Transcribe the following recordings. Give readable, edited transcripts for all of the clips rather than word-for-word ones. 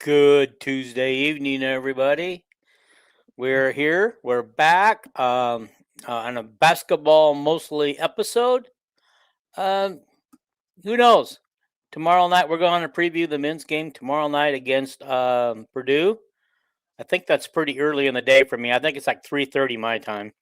Good Tuesday evening, everybody. We're here. We're back on a basketball mostly episode. Who knows? Tomorrow night we're going to preview the men's game tomorrow night against Purdue. I think that's pretty early in the day for me. I think it's like 3:30 my time.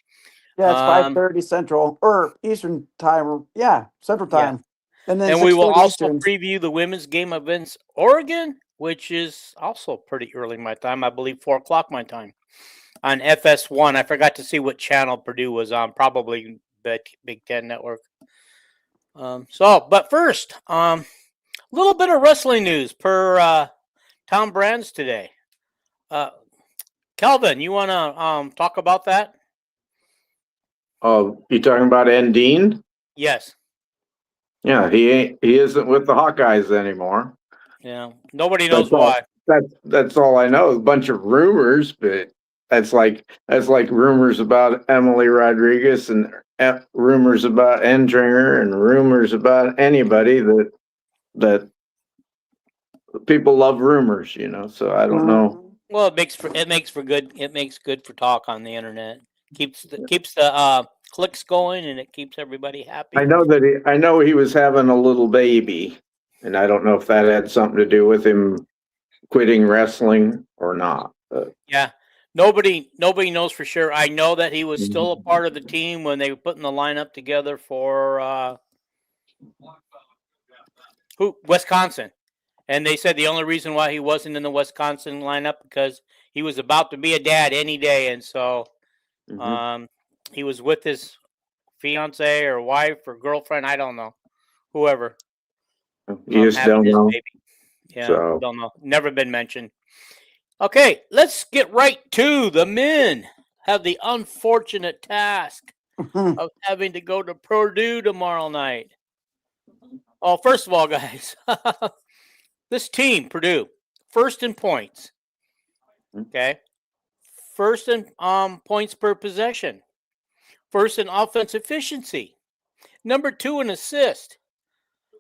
Yeah, it's 5:30 Central or Eastern time. Yeah, Central time. Yeah. And then we will also Eastern. preview the women's game against Oregon, which is also pretty early my time. I believe 4 o'clock my time on FS1. I forgot to see what channel Purdue was on. Probably the Big Ten Network. But first, a little bit of wrestling news per Tom Brands today. Kelvin, you want to talk about that? Oh, you talking about Endine? Yes. Yeah, he isn't with the Hawkeyes anymore. Yeah, nobody knows why. That's all I know. A bunch of rumors, but that's like rumors about Emily Rodriguez and rumors about Endringer and rumors about anybody that people love rumors, So I don't know. Well, it makes good for talk on the internet. Keeps the clicks going, and it keeps everybody happy. I know he was having a little baby, and I don't know if that had something to do with him quitting wrestling or not. But. Yeah, nobody knows for sure. I know that he was still a part of the team when they were putting the lineup together for Wisconsin, and they said the only reason why he wasn't in the Wisconsin lineup because he was about to be a dad any day, and so. He was with his fiance or wife or girlfriend. I don't know. Whoever. You just don't know. Baby. Yeah, so. Don't know. Never been mentioned. Okay, let's get right to the men. Have the unfortunate task of having to go to Purdue tomorrow night. Oh, first of all, guys, this team, Purdue, first in points. Okay. First in points per possession. First in offense efficiency. Number 2 in assist.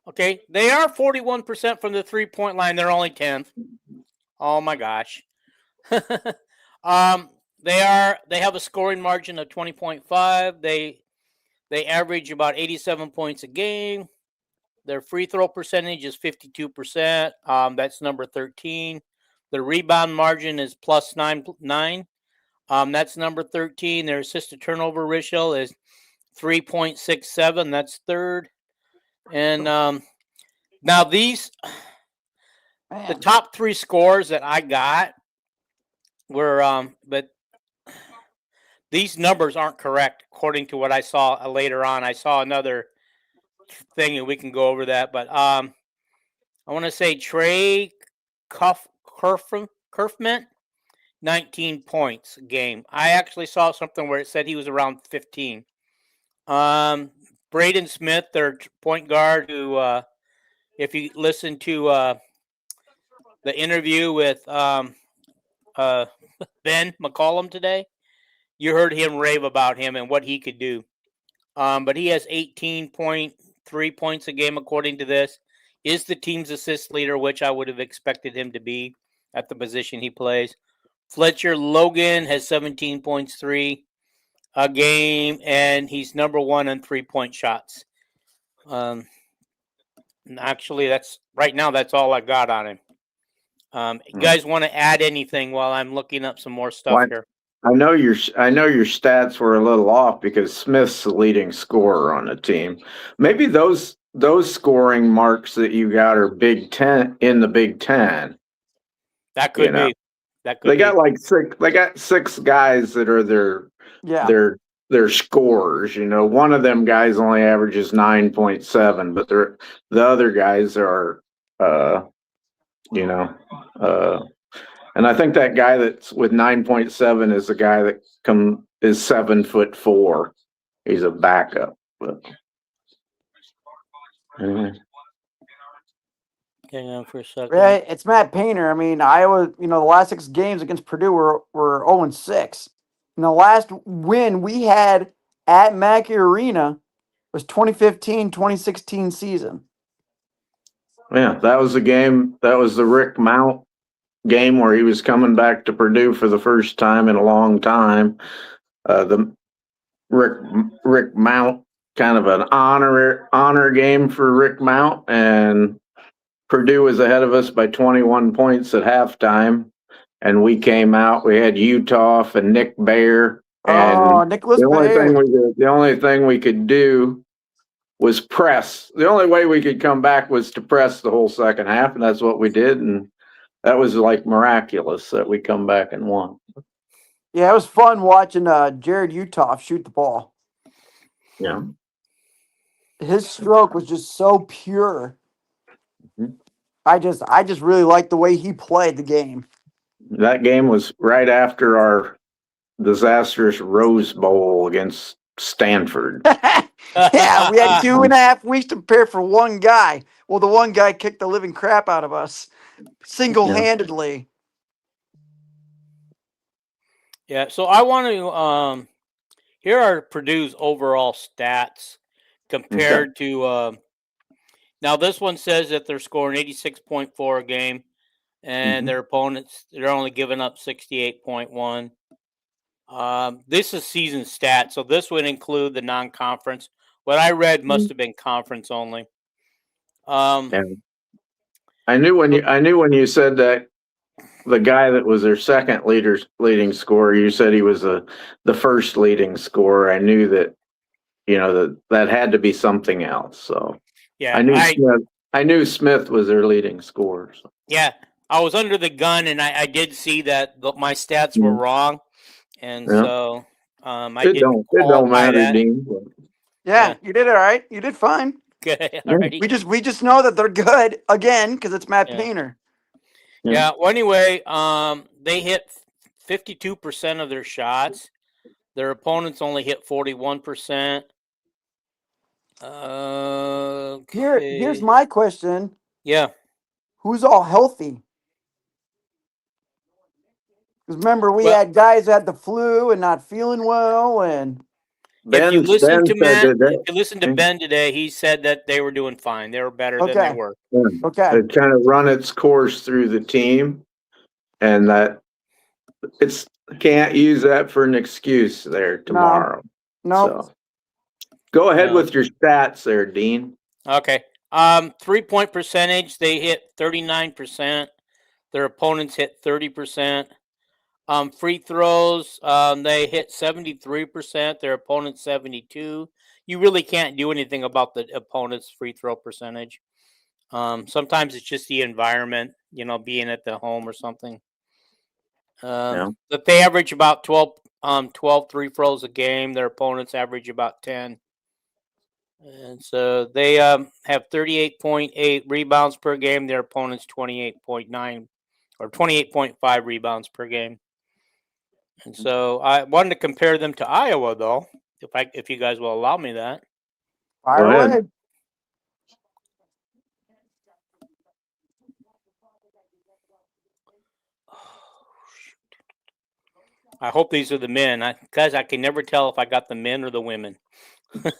Okay, they are 41% from the 3-point line. They're only 10th. Oh my gosh. They have a scoring margin of 20.5. They average about 87 points a game. Their free throw percentage is 52%. That's number 13. The rebound margin is plus 9. That's number 13. Their assist to turnover ratio is 3.67. That's third. And now the top 3 scores that I got were, but these numbers aren't correct according to what I saw later on. I saw another thing and we can go over that. But I want to say Trey Kerfman. 19 points a game. I actually saw something where it said he was around 15. Braden Smith, their point guard, who, if you listen to the interview with Ben McCollum today, you heard him rave about him and what he could do. But he has 18.3 points a game, according to this. Is the team's assist leader, which I would have expected him to be at the position he plays. Fletcher Logan has 17.3 a game, and he's number 1 on 3-point shots. Actually, that's all I got on him. You guys want to add anything while I'm looking up some more stuff here? I know your stats were a little off because Smith's the leading scorer on the team. Maybe those scoring marks that you got are Big Ten in the Big Ten. That could be. They got 6 guys that are their scorers. One of them guys only averages 9.7, but the other guys are, and I think that guy that's with 9.7 is the guy that is 7'4". He's a backup. But, Hang on for a second. Right, it's Matt Painter. I mean, Iowa, the last 6 games against Purdue were 0-6. And the last win we had at Mackey Arena was 2015-2016 season. Yeah, that was the game. That was the Rick Mount game where he was coming back to Purdue for the first time in a long time. The Rick Mount, kind of an honor game for Rick Mount, and Purdue was ahead of us by 21 points at halftime, and we came out. We had Utah and Nick Baer, and Nicholas the Baer. only thing we could do was press. The only way we could come back was to press the whole second half, and that's what we did, and that was like miraculous that we come back and won. Yeah, it was fun watching Jared Uthoff shoot the ball. Yeah. His stroke was just so pure. Mm-hmm. I just really liked the way he played the game. That game was right after our disastrous Rose Bowl against Stanford. Yeah, we had 2.5 weeks to prepare for one guy. Well, the one guy kicked the living crap out of us single-handedly. Yeah, so I want to here are Purdue's overall stats compared to now this one says that they're scoring 86.4 a game, and their opponents, they're only giving up 68.1. This is season stats, so this would include the non-conference. What I read must have been conference only. I knew when you said that the guy that was their second leading scorer, you said he was the first leading scorer. I knew that, that had to be something else. So yeah, I knew Smith was their leading scorer. So. Yeah, I was under the gun, and I did see that my stats were wrong, and so I it don't matter, that. Dean. Yeah, you did all right. You did fine. Okay, alrighty. We just know that they're good again because it's Matt Painter. Yeah. Well, anyway, they hit 52% of their shots. Their opponents only hit 41%. Here's my question. Yeah. Who's all healthy? Because remember, we had guys that had the flu and not feeling well, and if you listen to Ben today, he said that they were doing fine. They were better than they were. Okay. It kind of run its course through the team, and that can't use that for an excuse there tomorrow. No. So, go ahead with your stats there, Dean. Okay. 3-point percentage, they hit 39%. Their opponents hit 30%. Free throws, they hit 73%. Their opponents 72%. You really can't do anything about the opponent's free throw percentage. Sometimes it's just the environment, being at the home or something. But they average about 12 free throws a game. Their opponents average about 10. And so they have 38.8 rebounds per game. Their opponents 28.9 or 28.5 rebounds per game. And so I wanted to compare them to Iowa, though, if you guys will allow me that. Fire away. I hope these are the men. Guys, I can never tell if I got the men or the women. Well,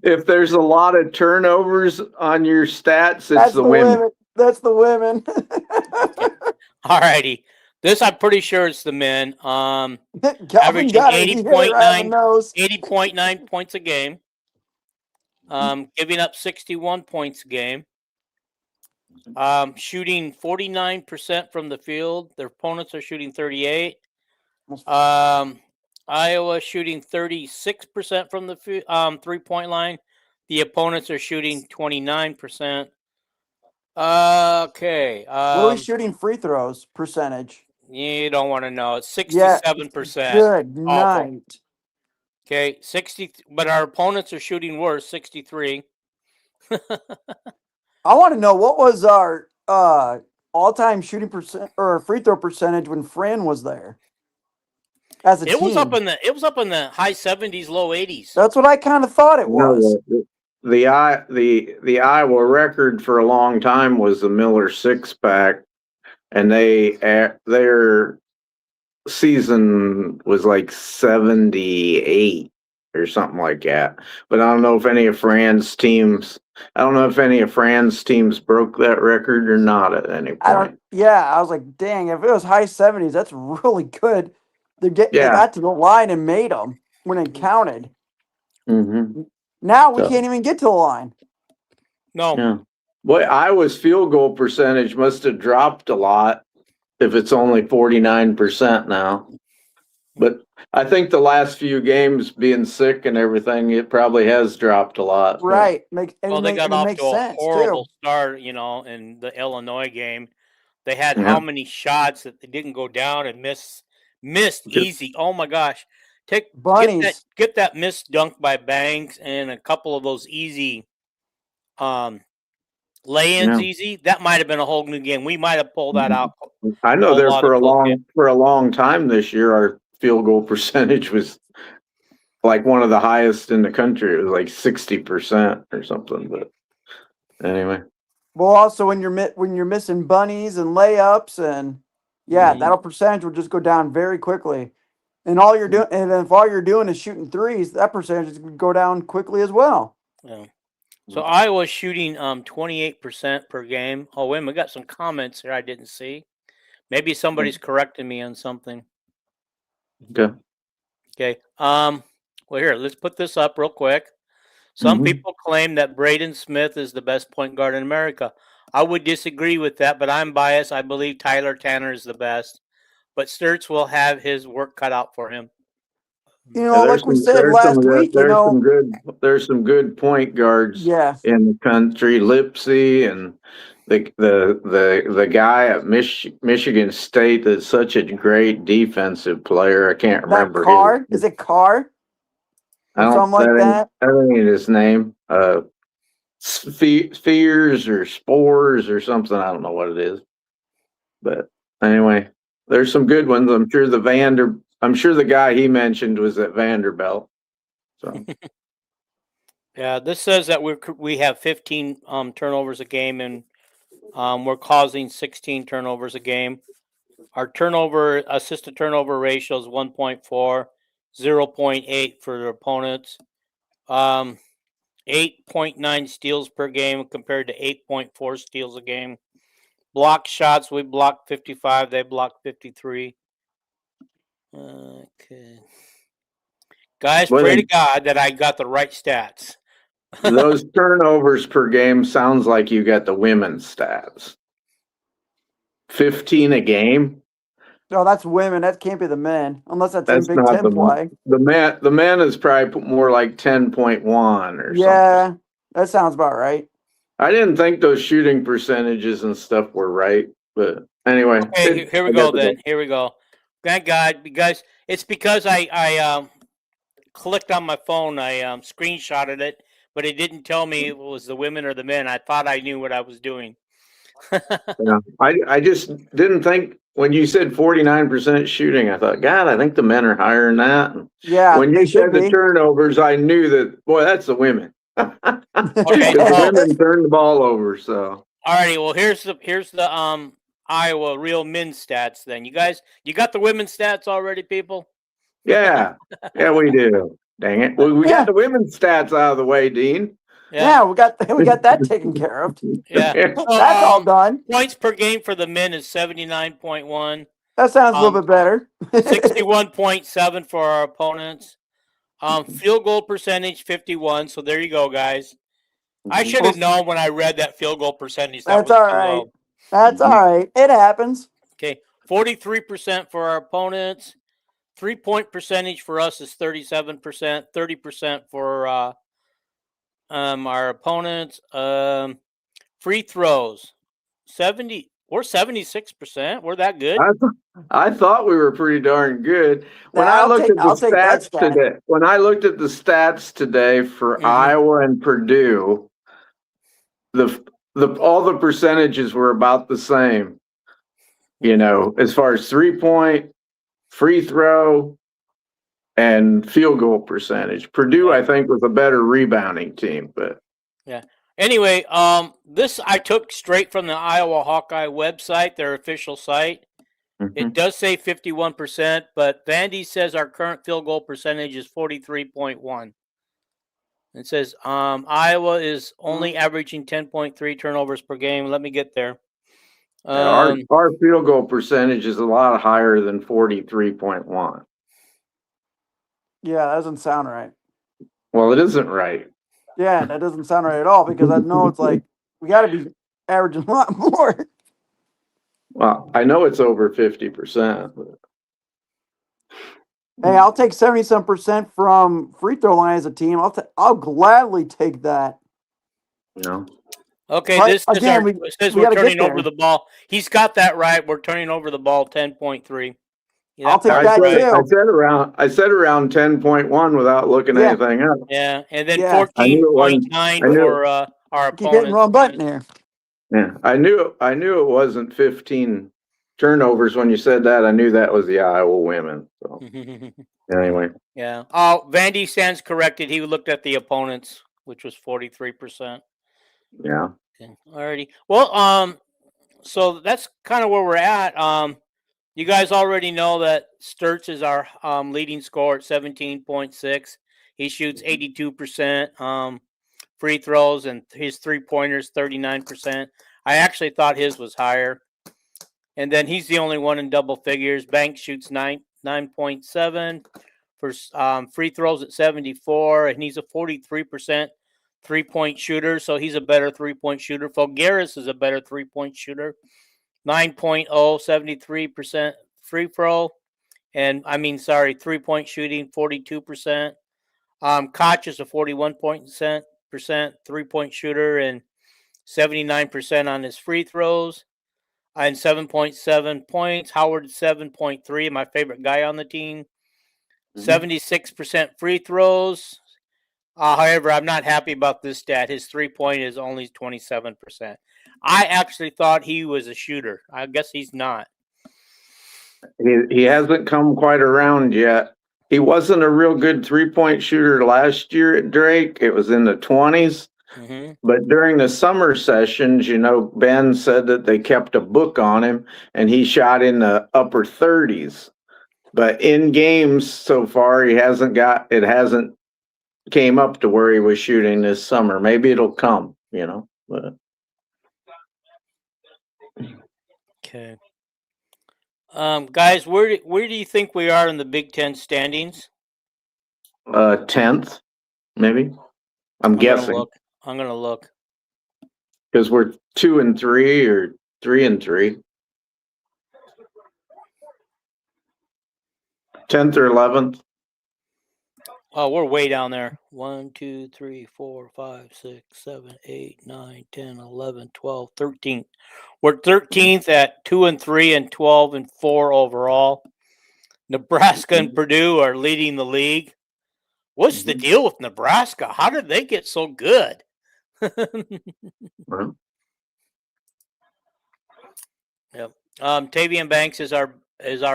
if there's a lot of turnovers on your stats, it's the women. That's the women. All righty. This, I'm pretty sure it's the men. Averaging 80.9 points a game. Giving up 61 points a game. Shooting 49% from the field. Their opponents are shooting 38. Iowa shooting 36% from the 3-point line. The opponents are shooting 29%. Okay. What are we shooting free throws percentage? You don't want to know. It's 67%. Good night. Okay, 60, but our opponents are shooting worse, 63. I want to know what was our all-time shooting percent or free throw percentage when Fran was there. As a team. It was up in the high 70s, low 80s. That's what I kind of thought it was. The Iowa record for a long time was the Miller six-pack, and their season was like 78 or something like that. But I don't know if any of Fran's teams I don't know if any of Fran's teams broke that record or not at any point. I was like, dang, if it was high 70s, that's really good. They got to the line and made them when it counted. Mm-hmm. Now we can't even get to the line. No. Yeah. Boy, Iowa's field goal percentage must have dropped a lot if it's only 49% now. But I think the last few games being sick and everything, it probably has dropped a lot. Right. They got off to a horrible start, in the Illinois game. They had how many shots that they didn't go down and missed easy. Oh my gosh. Get that missed dunk by Banks and a couple of those easy lay-ins easy. That might have been a whole new game. We might have pulled that out. I know there for a long time this year, our field goal percentage was like one of the highest in the country. It was like 60% or something. But anyway. Well, also when you're missing bunnies and layups and that percentage will just go down very quickly. And if all you're doing is shooting threes, that percentage is going to go down quickly as well. Yeah. So Iowa's shooting 28% per game. Oh, wait a minute, we got some comments here I didn't see. Maybe somebody's correcting me on something. Okay. Well, here, let's put this up real quick. Some people claim that Braden Smith is the best point guard in America. I would disagree with that, but I'm biased. I believe Tyler Tanner is the best. But Sturts will have his work cut out for him. Like we said last week, there's some good point guards in the country. Lipsy and the guy at Michigan State that's such a great defensive player. I can't remember. Carr? Is it Carr? Something like that. I don't know his name. Spheres or Spores or something. I don't know what it is. But anyway, there's some good ones. I'm sure the guy he mentioned was at Vanderbilt. So yeah, this says that we have 15 turnovers a game, and we're causing 16 turnovers a game. Our assist to turnover ratio is 1.4, 0.8 for the opponents. 8.9 steals per game compared to 8.4 steals a game. Block shots, we block 55, they block 53. Okay. Guys, pray to God that I got the right stats. Those turnovers per game sounds like you got the women's stats. 15 a game? No, that's women. That can't be the men, unless that's in Big Ten play. The man is probably more like 10.1 or something. Yeah, that sounds about right. I didn't think those shooting percentages and stuff were right, but anyway. Okay, here we go then. Here we go. Thank God, because I clicked on my phone. I screenshotted it, but it didn't tell me it was the women or the men. I thought I knew what I was doing. Yeah, I just didn't think when you said 49% shooting, I thought, God, I think the men are higher than that. Yeah. When you said the turnovers, I knew that, boy, that's the women. Okay, the women turned the ball over. So all righty, well here's the Iowa real men's stats then. You guys, you got the women's stats already, people? Yeah, we do. Dang it. Well, we got the women's stats out of the way, Dean. Yeah, we got that taken care of. Yeah. So, that's all done. Points per game for the men is 79.1. That sounds a little bit better. 61.7 for our opponents. Field goal percentage 51. So there you go, guys. I should have known when I read that field goal percentage. That's all right. That's all right. It happens. Okay, 43% for our opponents. 3-point percentage for us is 37%. 30% for our opponents. Free throws 70. We're 76%. We're that good. I thought we were pretty darn good. When I looked at the stats today for Iowa and Purdue, all the percentages were about the same. As far as 3-point, free throw, and field goal percentage. Purdue, I think, was a better rebounding team, but yeah. Anyway, this I took straight from the Iowa Hawkeye website, their official site. It does say 51%, but Vandy says our current field goal percentage is 43.1. It says Iowa is only averaging 10.3 turnovers per game. Let me get there. Our field goal percentage is a lot higher than 43.1. Yeah, that doesn't sound right. Well, it isn't right. Yeah, that doesn't sound right at all because I know it's like we got to be averaging a lot more. Well, I know it's over 50%. Hey, I'll take 70-some% from free throw line as a team. I'll gladly take that. Okay, But this is again, it says we we're gotta get turning over there. the ball. He's got that right. We're turning over the ball 10.3. I'll take that right. too. I said around 10.1 without looking anything up. Yeah, and then Yeah. 14.9 for our Keep hitting the opponent. wrong button here. Yeah, I knew it wasn't 15 turnovers when you said that. I knew that was the Iowa women. So anyway, yeah. Oh, Vandy stands corrected. He looked at the opponents, which was 43%. Yeah. Okay. Alrighty. Well, so that's kind of where we're at. You guys already know that Sturts is our leading scorer at 17.6. He shoots 82% free throws, and his 3-pointers 39%. I actually thought his was higher. And then he's the only one in double figures. Banks shoots 9.7 for free throws at 74, and he's a 43% 3-point shooter, so he's a better 3-point shooter. Fulgaris is a better 3-point shooter. 9.0, 73% free throw. And 3-point shooting, 42%. Koch is a 41% 3-point shooter and 79% on his free throws. And 7.7 points. Howard 7.3, my favorite guy on the team. 76% free throws. However, I'm not happy about this stat. His 3-point is only 27%. I actually thought he was a shooter. I guess he's not. He hasn't come quite around yet. He wasn't a real good 3-point shooter last year at Drake. It was in the 20s. Mm-hmm. But during the summer sessions, Ben said that they kept a book on him and he shot in the upper 30s. But in games so far, it hasn't came up to where he was shooting this summer. Maybe it'll come, But. Okay. Guys, where do you think we are in the Big Ten standings? 10th, maybe. I'm guessing. I'm gonna look. Because we're 2-3 or 3-3. 10th or 11th. Oh, we're way down there. 1, 2, 3, 4, 5, 6, 7, 8, 9, 10, 11, 12, 13. We're 13th at 2-3 and 12-4 overall. Nebraska and Purdue are leading the league. What's the deal with Nebraska? How did they get so good? Yep. Tavian Banks is our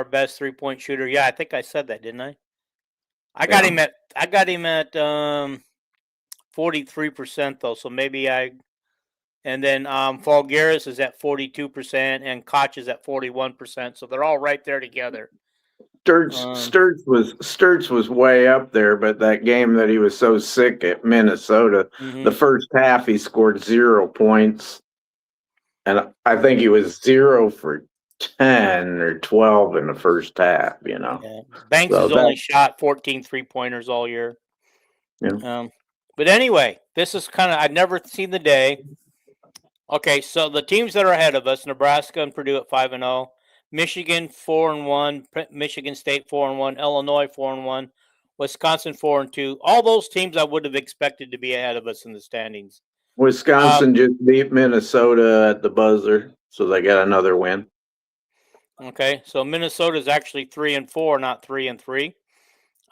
best 3-point shooter. Yeah, I think I said that, didn't I? I got him at 43% though, so maybe and then Fulgaris is at 42% and Koch is at 41%, so they're all right there together. Sturts was way up there, but that game that he was so sick at Minnesota, the first half he scored 0 points, and I think he was 0 for 10 or 12 in the first half. Yeah. Banks has only shot 14 3-pointers all year. Yeah. But anyway, this is I've never seen the day. Okay, so the teams that are ahead of us: Nebraska and Purdue at 5-0. Michigan 4-1, Michigan State 4-1, Illinois 4-1, Wisconsin 4-2. All those teams I would have expected to be ahead of us in the standings. Wisconsin just beat Minnesota at the buzzer, so they got another win. Okay, so Minnesota is actually 3-4, not 3-3.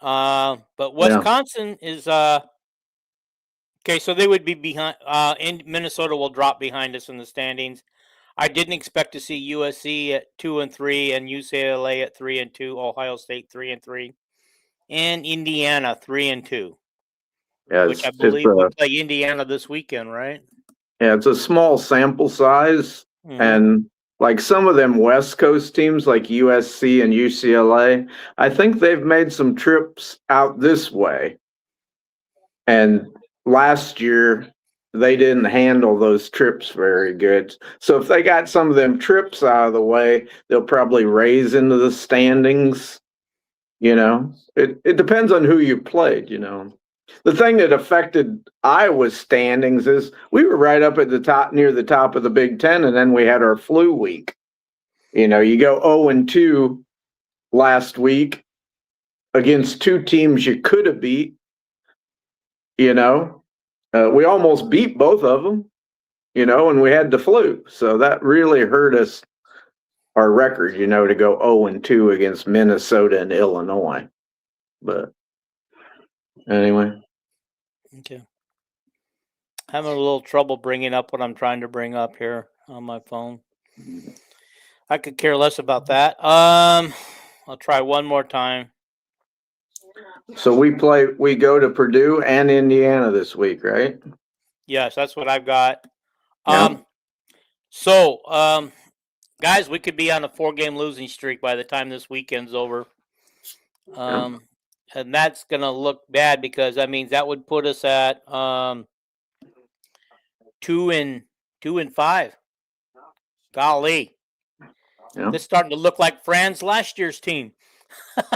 But Wisconsin is okay. So they would be behind. In Minnesota will drop behind us in the standings. I didn't expect to see USC at 2-3 and UCLA at 3-2, Ohio State 3-3, and Indiana 3-2. Yeah, which I believe we play Indiana this weekend, right? Yeah, it's a small sample size, and like some of them West Coast teams like USC and UCLA, I think they've made some trips out this way, and last year they didn't handle those trips very good. So if they got some of them trips out of the way, they'll probably raise into the standings. It depends on who you played. The thing that affected Iowa's standings is we were right up at the top, near the top of the Big Ten, and then we had our flu week. You go 0-2 last week against two teams you could have beat. We almost beat both of them, and we had the flu. So that really hurt us, our record, to go 0-2 against Minnesota and Illinois. But anyway. Okay. Having a little trouble bringing up what I'm trying to bring up here on my phone. I could care less about that. I'll try one more time. So we go to Purdue and Indiana this week, right? Yes, that's what I've got. Yeah. Guys, we could be on a 4-game losing streak by the time this weekend's over. And that's going to look bad because that means that would put us at 2-5. Golly. Yeah. It's starting to look like Fran's last year's team.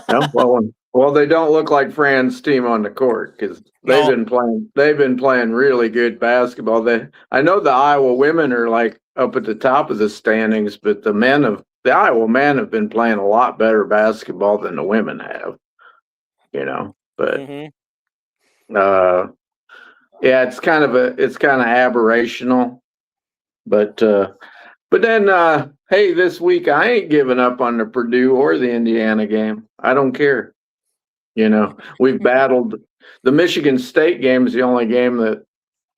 Yeah, well, they don't look like Fran's team on the court because they've been playing really good basketball. I know the Iowa women are like up at the top of the standings, but the Iowa men have been playing a lot better basketball than the women have. But yeah, it's kind of aberrational. But then hey, this week I ain't giving up on the Purdue or the Indiana game. I don't care. We've battled. The Michigan State game is the only game that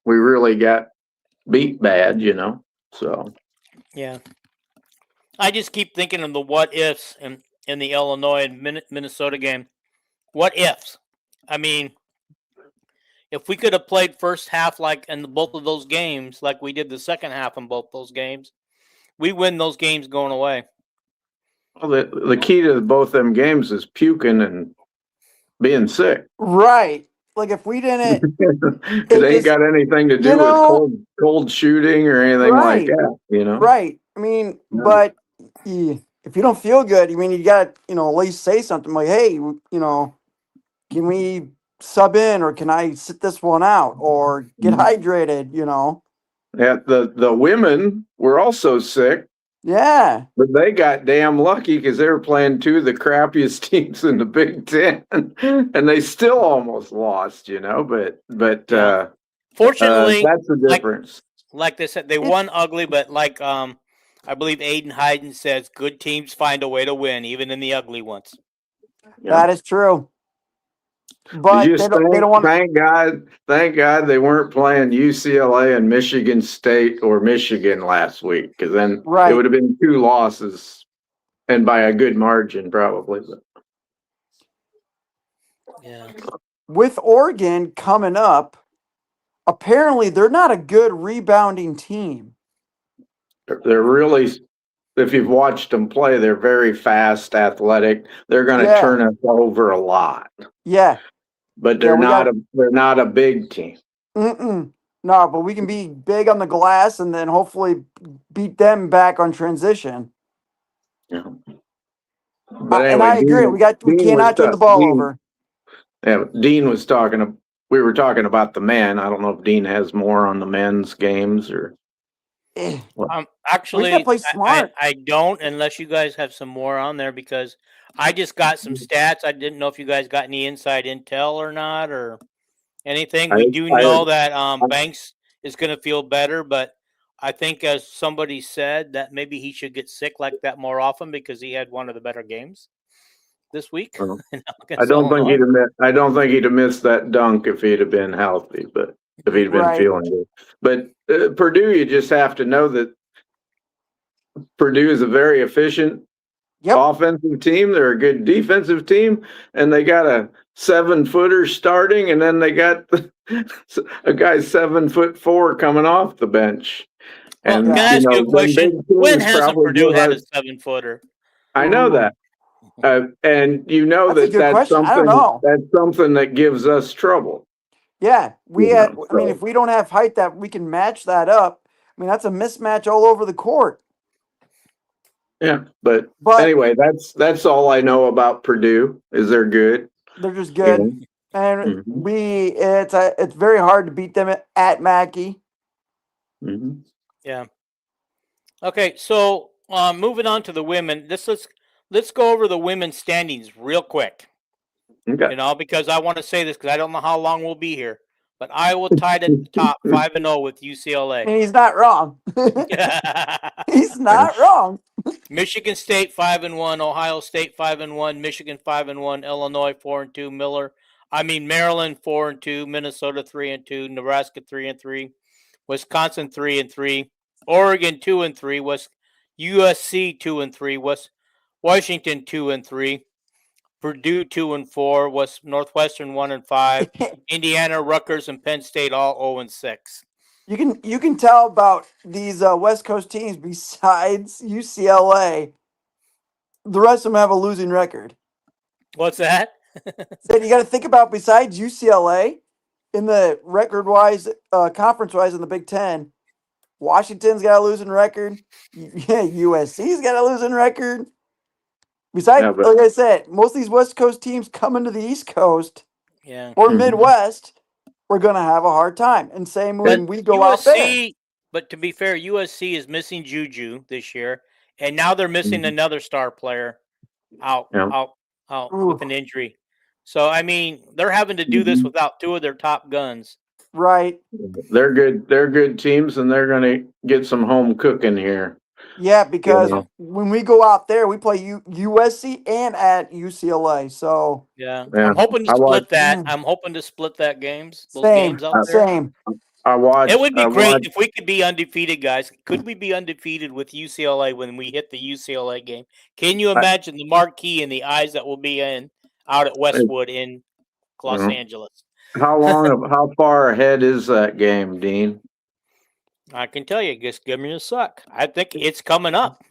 we really got beat bad, so. Yeah. I just keep thinking of the what ifs in the Illinois and Minnesota game. What ifs? I mean, if we could have played first half like in both of those games, like we did the second half in both those games, we win those games going away. Well, the key to both them games is puking and being sick. Right. Like if we didn't, it ain't got anything to do with cold shooting or anything like that. Right. I mean, but if you don't feel good, you got to, at least say something like, hey, can we sub in or can I sit this one out or get hydrated, Yeah, the women were also sick. Yeah. But they got damn lucky because they were playing two of the crappiest teams in the Big Ten, and they still almost lost, But fortunately, that's the difference. Like they said, they won ugly, but like I believe Aiden Hayden says, good teams find a way to win, even in the ugly ones. Yeah. That is true. But they don't want. Thank God they weren't playing UCLA and Michigan State or Michigan last week, because then it would have been 2 losses, and by a good margin probably. Yeah. With Oregon coming up, apparently they're not a good rebounding team. They're really. If you've watched them play, they're very fast, athletic. They're going to turn us over a lot. Yeah. But they're not a big team. No, but we can be big on the glass and then hopefully beat them back on transition. Yeah. But anyway, and I agree. We cannot turn the ball over. Yeah, Dean was we were talking about the men. I don't know if Dean has more on the men's games or. Actually, we play smart. I don't, unless you guys have some more on there, because I just got some stats. I didn't know if you guys got any inside intel or not, or anything. We do know that Banks is going to feel better, but I think, as somebody said, that maybe he should get sick like that more often because he had one of the better games this week. I don't think he'd have missed that dunk if he'd have been healthy, but if he'd been feeling good. But Purdue, you just have to know that Purdue is a very efficient offensive team. They're a good defensive team, and they got a 7-footer starting, and then they got a guy 7'4" coming off the bench. Well, can I ask you a question? When has Purdue had a 7-footer? I know that. And that's that's something that gives us trouble. Yeah, we You had. know, I mean, so, if we don't have height that we can match that up, I mean that's a mismatch all over the court. yeah. But But anyway, that's all I know about Purdue. Is they're good? they're just You good, know. and Mm-hmm. it's very hard to beat them at Mackey. Mm-hmm. Yeah. Okay, so moving on to the women. Let's go over the women's standings real quick. Okay. You know, because I want to say this because I don't know how long we'll be here, but Iowa tied at the top, 5-0 with UCLA. And he's not wrong. He's not wrong. Michigan State 5-1, Ohio State 5-1, Michigan 5-1, Illinois 4-2, Maryland 4-2, Minnesota 3-2, Nebraska 3-3, Wisconsin 3-3, Oregon 2-3, USC 2-3, Washington 2-3, Purdue 2-4, Northwestern 1-5, Indiana, Rutgers, and Penn State all 0-6. You can tell about these West Coast teams besides UCLA. The rest of them have a losing record. What's that? Said you got to think about besides UCLA in the record wise, conference wise in the Big Ten. Washington's got a losing record. Yeah, USC's got a losing record. Besides, Yeah, but like I said, most of these West Coast teams coming to the East Coast Yeah. or Mhm. Midwest, we're gonna have a hard time. And same when we go out there. But to be fair, USC is missing Juju this year, and now they're missing Mhm. another star player out Yeah. with an injury. So I mean, they're having to do this Mhm. without two of their top guns. Right. They're good. They're good teams, and they're going to get some home cooking here. Yeah, You because know. when we go out there, we play USC and at UCLA. So Yeah, Yeah. I'm hoping to I watched. split that. I'm hoping to split those same, games out there. same. I watched. It would be I great watched. if we could be undefeated, guys. Could we be undefeated with UCLA when we hit the UCLA game? Can you I, imagine the marquee and the eyes that will be out at Westwood in Los Mhm. Angeles? How far ahead is that game, Dean? I can tell you, just give me a suck. I think it's coming up.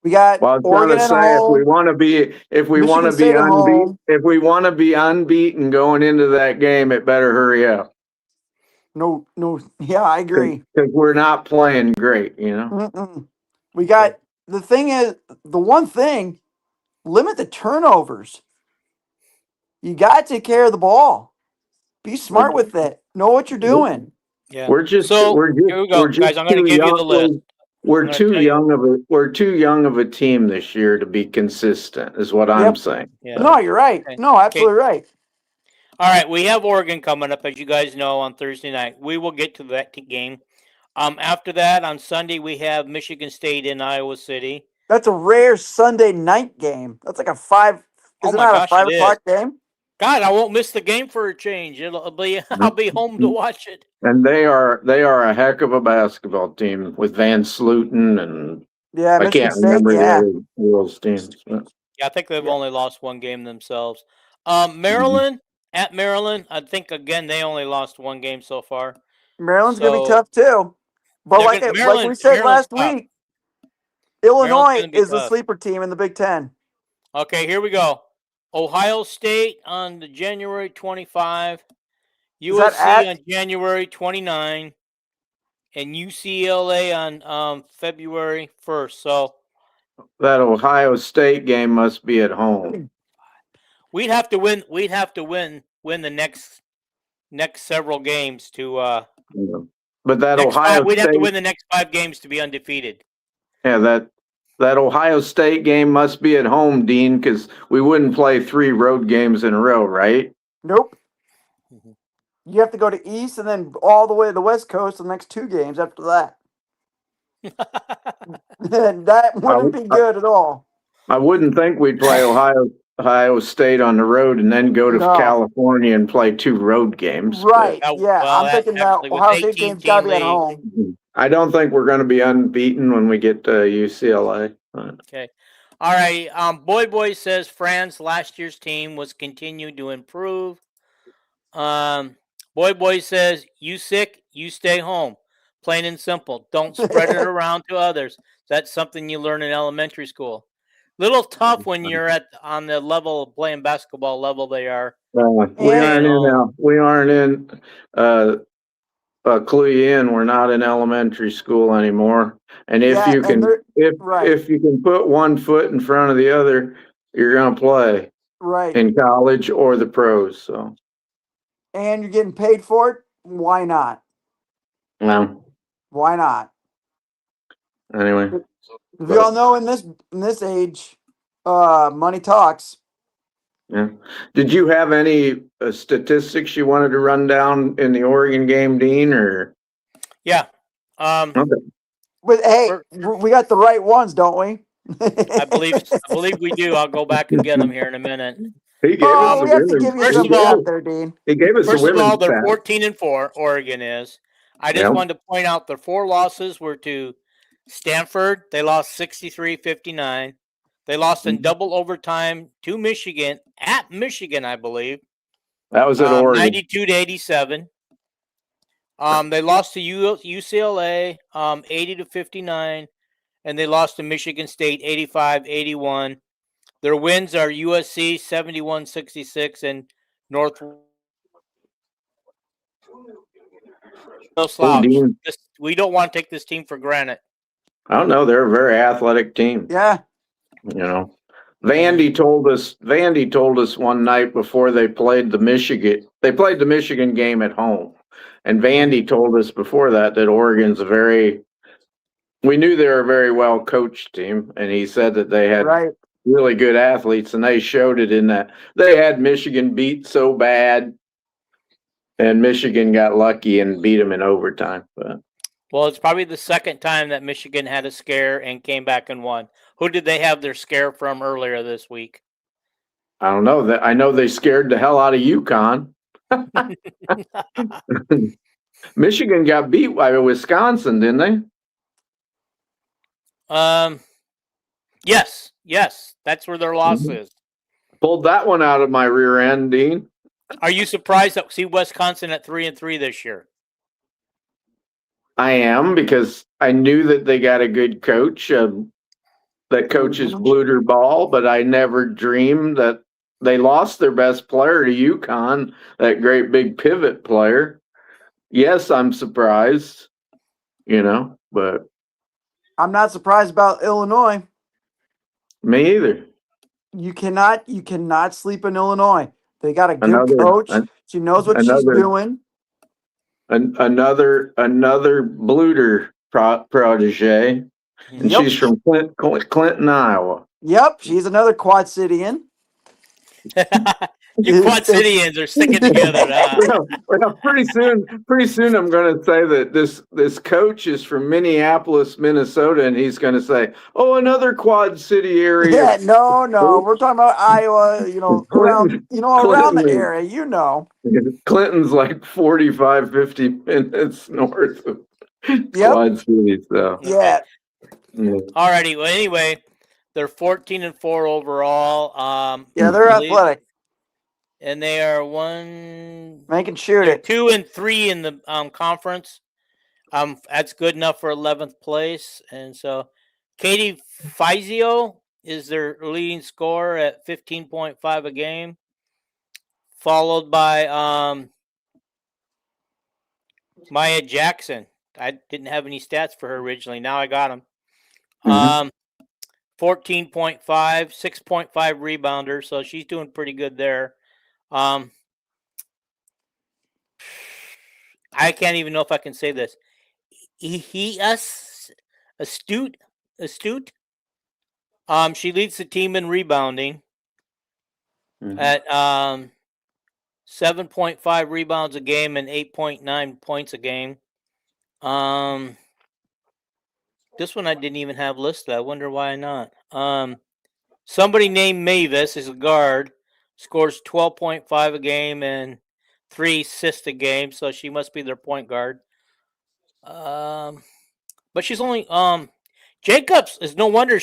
We got Well, I was going Oregon to at say if we home, want to be Michigan State at unbeaten, home. if we want to be unbeaten going into that game, it better hurry up No, yeah, I agree. because we're not playing great. You know. Mm-mm. We got the thing is the one thing limit the turnovers. You got to take care of the ball. Be smart with it. Know what you're doing. Yeah. We're just So here we go, guys. I'm going to give you the list. We're gonna too tell you. young of a team this year to be consistent, is what I'm saying. Yeah. No, you're right. Okay. No, absolutely right. All right, we have Oregon coming up, as you guys know, on Thursday night. We will get to that game. After that, on Sunday, we have Michigan State in Iowa City. That's a rare Sunday night game. That's like a 5. Oh Isn't my that gosh, a 5 it is. o'clock game? God, I won't miss the game for a change. I'll be home to watch it. And they are a heck of a basketball team with Van Sluten and Yeah, I Michigan can't State. remember the Yeah, other girls' teams. But, Yeah, I think they've Yeah. only lost one game themselves. Maryland, at Maryland, I think, again, they only lost one game so far. Maryland's gonna be So tough too. But like we said Maryland's last tough. week, Illinois gonna be is the tough. sleeper team in the Big Ten. Okay, here we go. Ohio State on the January 25, Is that USC at? on January 29, and UCLA on February 1st. So that Ohio State game must be at home. we'd have to win. We'd have to win the next several games to. But that Ohio we'd have to State, win the next 5 games to be undefeated. yeah, that Ohio State game must be at home, Dean, because we wouldn't play 3 road games in a row, right? Nope. You have to go to East and then all the way to the West Coast the next 2 games after that. And that wouldn't be good at all. I wouldn't think we'd play Ohio State on the road and then go to No. California and play 2 road games. Right. Yeah, Yeah. well, I'm thinking that actually, with Ohio State 18 game's gotta be at team home. I don't think we're going to be unbeaten when we get to UCLA. Okay. All right. Boy says France last year's team was continued to improve. Boy says, you sick, you stay home. Plain and simple. Don't spread it around to others. That's something you learn in elementary school. Little tough when you're on the level of playing basketball level they are We aren't in clue you in. We're not in elementary school anymore. And if you can put one foot in front of the other, you're going to play in college or the pros. So, and you're getting paid for it. Why not? No. Why not? Anyway, we all know in this age, money talks. Yeah. Did you have any statistics you wanted to run down in the Oregon game, Dean? Or yeah, okay. But hey, we got the right ones, don't we? I believe we do. I'll go back and get them here in a minute. He gave us we have to give you first some of all, there, Dean. He gave us first the of all, women's they're 14-4. Oregon is. I just wanted to point out their 4 losses were to Stanford. They lost 63-59. They lost in double overtime to Michigan at Michigan, I believe. That was at Oregon. 92-87. They lost to UCLA 80-59, and they lost to Michigan State 85-81. Their wins are USC 71-66 and North. No slouch. We don't want to take this team for granted. I don't know. They're a very athletic team. Yeah. You know, Vandy told us one night before they played the Michigan game at home. And Vandy told us before that Oregon's we knew they were a very well coached team. And he said that they had really good athletes, and they showed it in that they had Michigan beat so bad, and Michigan got lucky and beat them in overtime. Well, it's probably the second time that Michigan had a scare and came back and won. Who did they have their scare from earlier this week? I don't know. I know they scared the hell out of UConn. Michigan got beat by Wisconsin, didn't they? Yes. That's where their loss is. Pulled that one out of my rear end, Dean. Are you surprised to see Wisconsin at 3-3 this year? I am, because I knew that they got a good coach. That coaches Bluter ball, but I never dreamed that they lost their best player to UConn, that great big pivot player. Yes, I'm surprised, but I'm not surprised about Illinois. Me either. You cannot sleep in Illinois. They got a good coach. She knows what she's doing. Another Bluter protege. And she's from Clinton, Iowa. Yep, she's another Quad Cityan. You Quad Cityans are sticking together now. Well, pretty soon I'm going to say that this coach is from Minneapolis, Minnesota, and he's going to say, "Oh, another Quad City area." Yeah, no, we're talking about Iowa. Around the area. Clinton's like 45, 50 minutes north of Quad City. So yeah. All righty. Well, anyway, they're 14-4 overall. They're athletic. And they are making shoot it 2-3 in the conference. That's good enough for 11th place. And so Katie Fizio is their leading scorer at 15.5 a game, followed by Maya Jackson. I didn't have any stats for her originally. Now I got them. 14.5, 6.5 rebounder. So she's doing pretty good there. I can't even know if I can say this. Astute. She leads the team in rebounding at 7.5 rebounds a game and 8.9 points a game. This one I didn't even have listed. I wonder why not. Somebody named Mavis is a guard. Scores 12.5 a game and 3 assists a game, so she must be their point guard. But she's only Jacobs is no wonder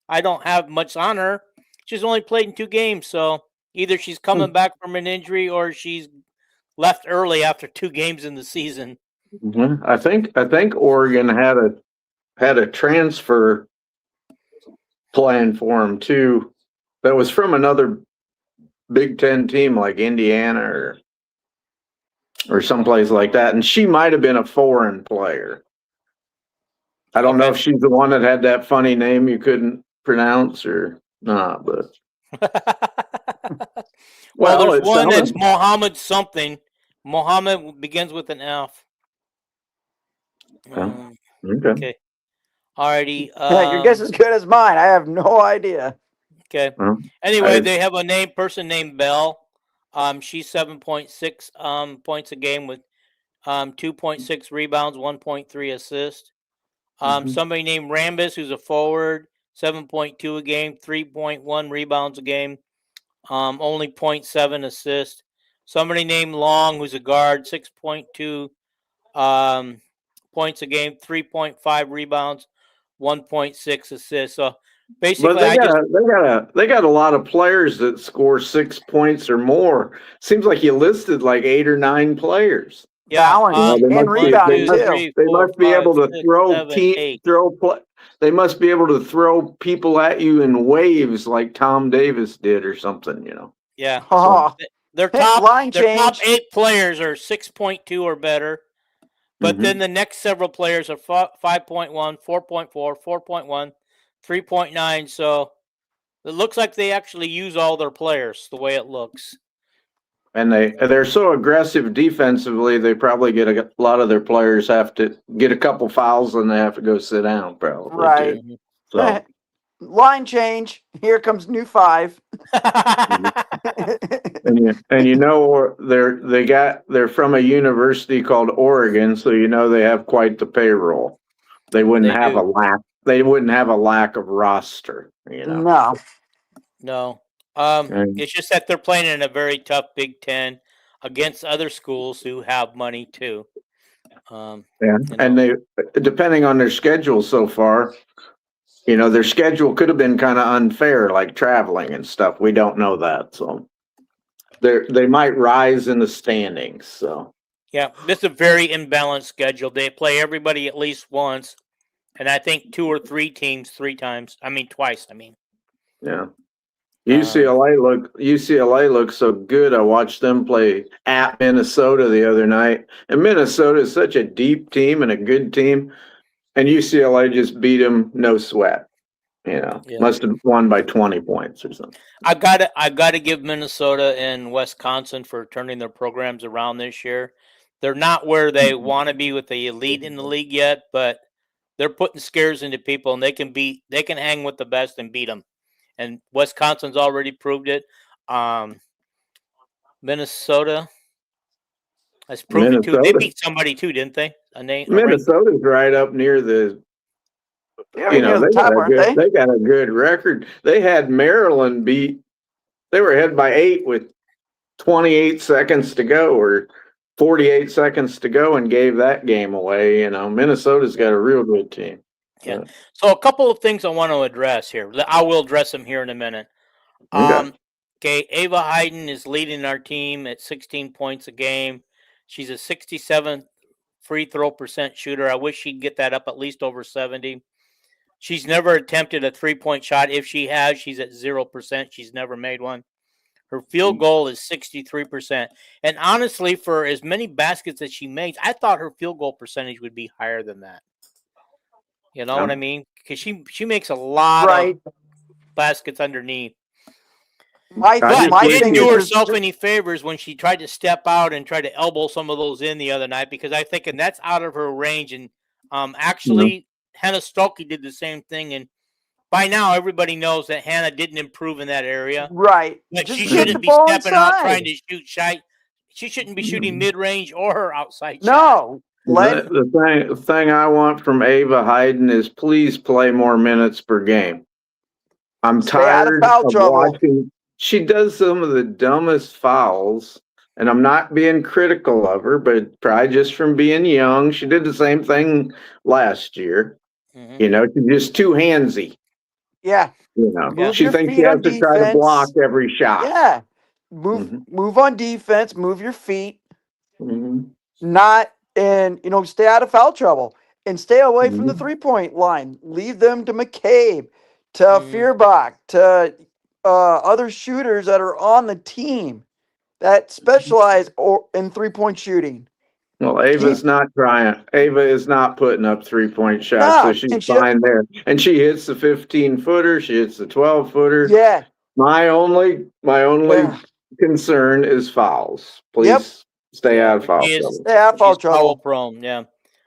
I don't have much on her. She's only played in 2 games, so either she's coming back from an injury or she's left early after 2 games in the season. I think Oregon had a transfer plan for him too. That was from another Big Ten team like Indiana or someplace like that. And she might have been a foreign player. I don't know if she's the one that had that funny name you couldn't pronounce or not, but. well, there's one that's Mohammed something. Mohammed begins with an F. Okay. Alrighty. Your guess is good as mine. I have no idea. Okay. Anyway, they have a person named Bell. She's 7.6 points a game with 2.6 rebounds, 1.3 assists. Somebody named Rambis, who's a forward, 7.2 a game, 3.1 rebounds a game, only 0.7 assists. Somebody named Long, who's a guard, 6.2 points a game, 3.5 rebounds, 1.6 assists. So basically, but they got a lot of players that score 6 points or more. Seems like you listed like 8 or 9 players. Yeah, and rebounding too. They must be able to They must be able to throw people at you in waves like Tom Davis did or something, Yeah. So their top 8 players are 6.2 or better. But then the next several players are 5.1, 4.4, 4.1, 3.9. So it looks like they actually use all their players the way it looks. And they're so aggressive defensively, they probably get a lot of their players have to get a couple fouls and they have to go sit down, probably. Right. So. Line change. Here comes new 5. and they're from a university called Oregon, so they have quite the payroll. They wouldn't have a lack. They wouldn't have a lack of roster. No. It's just that they're playing in a very tough Big Ten against other schools who have money too. And they, depending on their schedule so far, their schedule could have been kind of unfair, like traveling and stuff. We don't know that, so they might rise in the standings. So yeah, this is a very imbalanced schedule. They play everybody at least once, and I think 2 or 3 teams 3 times. Twice. Yeah. UCLA looks so good. I watched them play at Minnesota the other night, and Minnesota is such a deep team and a good team, and UCLA just beat them, no sweat. Must have won by 20 points or something. I got to give Minnesota and Wisconsin for turning their programs around this year. They're not where they want to be with the elite in the league yet, but they're putting scares into people, and they can hang with the best and beat them. And Wisconsin's already proved it. Minnesota has proven it too. They beat somebody too, didn't they? Minnesota's right up near the. They got a good record. They had Maryland beat. They were ahead by 8 with 28 seconds to go, or 48 seconds to go, and gave that game away. Minnesota's got a real good team. Yeah. So a couple of things I want to address here. I will address them here in a minute. Okay. Ava Hayden is leading our team at 16 points a game. She's a 67 free throw percent shooter. I wish she'd get that up at least over 70. She's never attempted a 3-point shot. If she has, she's at 0%. She's never made one. Her field goal is 63%. And honestly, for as many baskets as she makes, I thought her field goal percentage would be higher than that. You know what I mean? Because she makes a lot of baskets underneath. She didn't do herself any favors when she tried to step out and try to elbow some of those in the other night, because I think that's out of her range. And actually, Hannah Stokey did the same thing. And by now, everybody knows that Hannah didn't improve in that area. Right. But she shouldn't be stepping out trying to shoot shy. She shouldn't be shooting mid-range or her outside shot. The thing I want from Ava Hayden is please play more minutes per game. I'm tired of watching. She does some of the dumbest fouls, and I'm not being critical of her, but probably just from being young. She did the same thing last year. She's just too handsy. Yeah. She thinks she has to try to block every shot. Yeah. Move on defense, move your feet. And stay out of foul trouble and stay away from the 3-point line. Leave them to McCabe, to Feuerbach, to other shooters that are on the team that specialize in 3-point shooting. Well, Ava's not trying. Ava is not putting up 3-point shots, so No, she's and fine there. And she hits the 15-footer. She hits the 12-footer. Yeah. My only Yeah. concern is fouls. Please Yep. stay out of foul She is- trouble. Stay out of foul She's foul trouble. prone, yeah.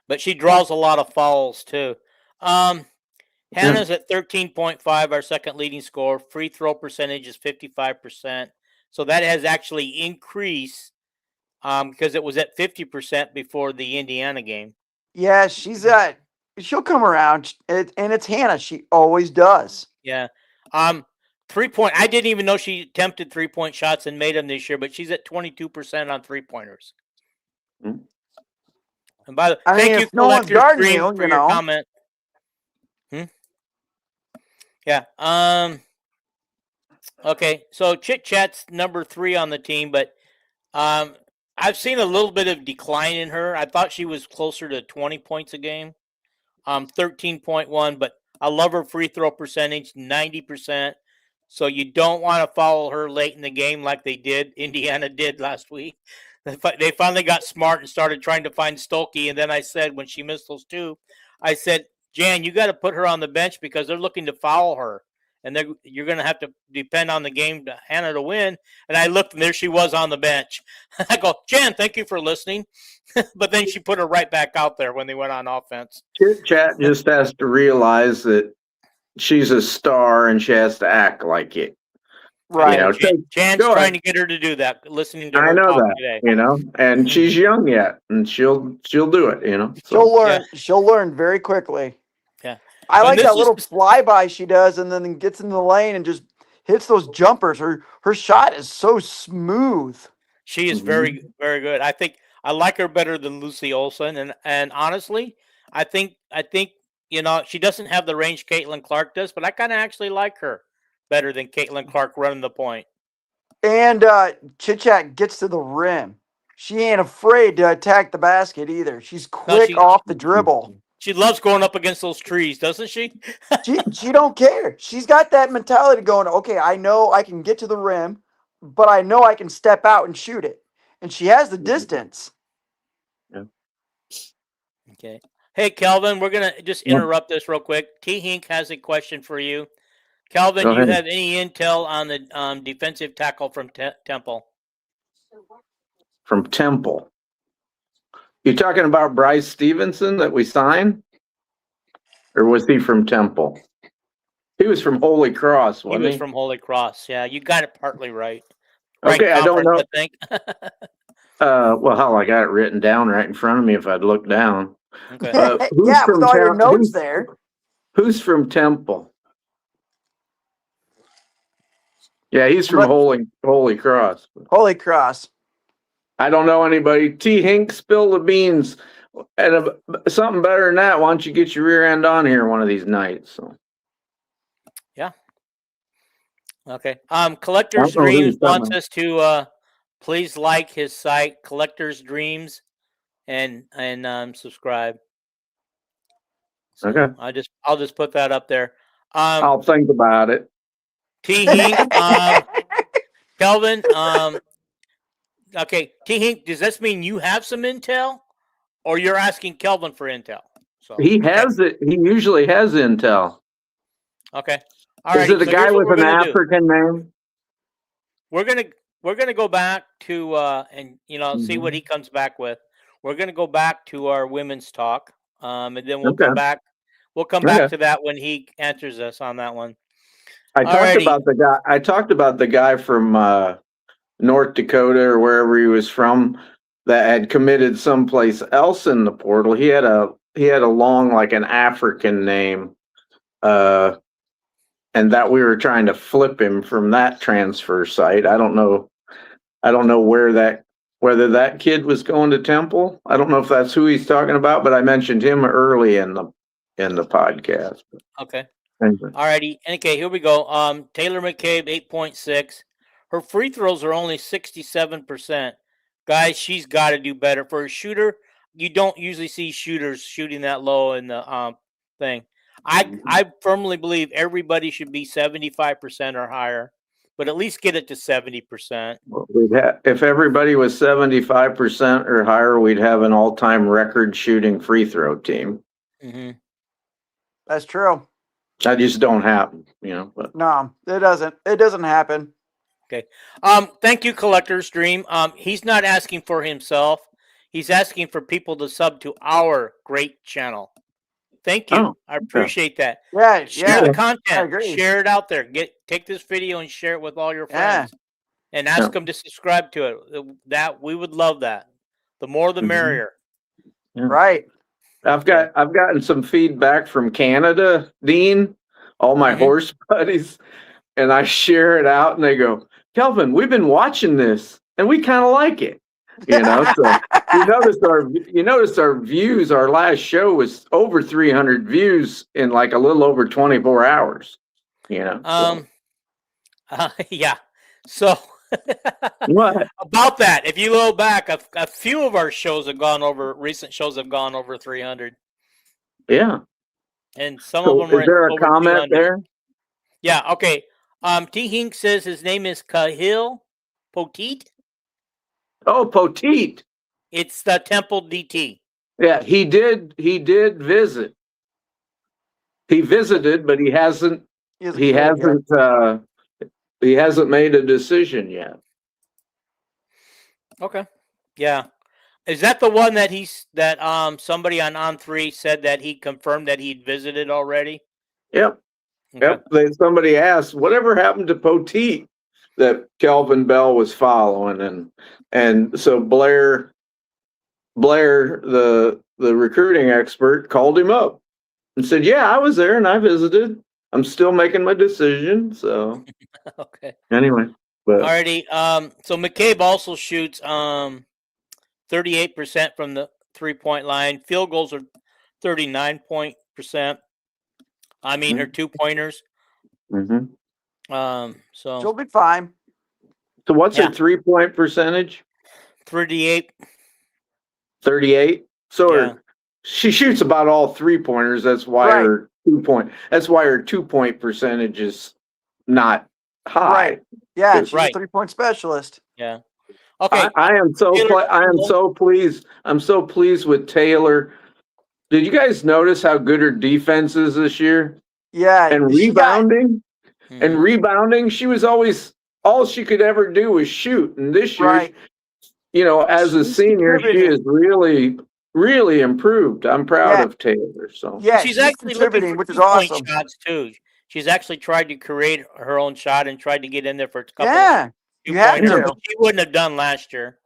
But she draws a lot of fouls too. Hannah's at 13.5, our second leading scorer. Free throw percentage is 55%. So that has actually increased because it was at 50% before the Indiana game. Yeah, she'll come around, and it's Hannah. She always does. Yeah. 3-point. I didn't even know she attempted 3-point shots and made them this year, but she's at 22% on 3-pointers. Mm-hmm. And by the I mean, thank you, if no one's Collector's guarding Dream, you, for you your know. comment. Yeah. Okay. So Chit Chat's number 3 on the team, but I've seen a little bit of decline in her. I thought she was closer to 20 points a game. 13.1, but I love her free throw percentage, 90%. So you don't want to follow her late in the game like Indiana did last week. They finally got smart and started trying to find Stolke. And then I said, when she missed those 2, I said, Jan, you got to put her on the bench because they're looking to foul her. And you're going to have to depend on the game to Hannah to win. And I looked, and there she was on the bench. I go, Jan, thank you for listening. But then she put her right back out there when they went on offense. Chit Chat just has to realize that she's a star and she has to act like it. Right. Jan's trying to get her to do that, listening to her talk today. And she's young yet, and she'll do it, So. She'll learn very quickly. Yeah. I like that little flyby she does, and then gets in the lane and just hits those jumpers. Her shot is so smooth. She is very, very good. I think I like her better than Lucy Olson, and honestly, I think she doesn't have the range Caitlin Clark does, but I kind of actually like her better than Caitlin Clark running the point. And Chit Chat gets to the rim. She ain't afraid to attack the basket either. She's quick off the dribble. She loves going up against those trees, doesn't she? she don't care. She's got that mentality going, okay, I know I can get to the rim, but I know I can step out and shoot it. And she has the distance. Yeah. Okay. Hey, Kelvin, we're going to just interrupt this real quick. T. Hink has a question for you. Kelvin, do you have any intel on the defensive tackle from Temple? From Temple? You talking about Bryce Stevenson that we signed? Or was he from Temple? He was from Holy Cross, wasn't he? He was from Holy Cross, yeah. You got it partly right. Okay, I don't know. I think. Well, hell, I got it written down right in front of me if I'd look down. Okay. Yeah, with all your notes there. Who's from Temple? Yeah, he's from Holy Cross. Holy Cross. I don't know anybody. T. Hink, spill the beans. And something better than that, why don't you get your rear end on here one of these nights? So. Yeah. Okay. Collector's Dreams wants us to please like his site, Collector's Dreams, and subscribe. So okay. I'll just put that up there. I'll think about it. T. Hink, Kelvin. Okay, T. Hink, does this mean you have some intel, or you're asking Kelvin for intel? So he has it. He usually has intel. Okay. All right. Is it a guy with an African name? We're gonna go back to and see what he comes back with. We're gonna go back to our women's talk, and then we'll come back. We'll come back to that when he answers us on that one. I talked about the guy from North Dakota or wherever he was from that had committed someplace else in the portal. He had a long, like an African name, and that we were trying to flip him from that transfer site. I don't know whether that kid was going to Temple. I don't know if that's who he's talking about, but I mentioned him early in the podcast. Okay. All righty. Okay, here we go. Taylor McCabe, 8.6. Her free throws are only 67%. Guys, she's got to do better. For a shooter, you don't usually see shooters shooting that low in the thing. I firmly believe everybody should be 75% or higher. but at least get it to 70%. If everybody was 75% or higher, we'd have an all-time record shooting free throw team. Mm-hmm. That's true. That just don't happen, but No, it doesn't. It doesn't happen. Okay. Thank you, Collector's Dream. He's not asking for himself. He's asking for people to sub to our great channel. Thank you. I appreciate that. Yeah, Share the content. I agree. Share it out there. Take this video and share it with all your friends. And ask them to subscribe to it. That we would love that. The more the merrier. Yeah. Right. I've gotten some feedback from Canada, Dean, all my horse buddies, and I share it out and they go, Kelvin, we've been watching this and we kind of like it. So you noticed our views, our last show was over 300 views in like a little over 24 hours. Yeah. So what about that? If you go back, a few of our shows have gone over. Recent shows have gone over 300. Yeah, and some of them are. Is there a comment there? Yeah. Okay. T. Hink says his name is Kahil Poteet. Oh, Poteet. It's the Temple DT. Yeah, he did visit. He visited, but he hasn't made a decision yet. Okay. Yeah. Is that the one that somebody on On3 said that he confirmed that he'd visited already? Yep. Okay. Yep. Somebody asked, whatever happened to Poteet that Kelvin Bell was following, and so Blair, the recruiting expert, called him up and said, "Yeah, I was there and I visited. I'm still making my decision." So okay. Anyway, but alrighty. So McCabe also shoots 38% from the 3-point line. Field goals are 39%. I mean, her 2-pointers. Mm-hmm. So she'll be fine. So what's her 3-point percentage? 38. 38. So she shoots about all 3-pointers. That's why her 2-point percentage is not high. Right. Yeah, she's a 3-point specialist. Yeah. Okay. I am so pleased. I'm so pleased with Taylor. Did you guys notice how good her defense is this year? Yeah. And rebounding. And rebounding, she was always all she could ever do was shoot. And this year, as a senior, she has really, really improved. I'm proud of Taylor. So she's actually contributing, which is awesome. Shots too. She's actually tried to create her own shot and tried to get in there for a couple. Yeah, you have to. She wouldn't have done last year.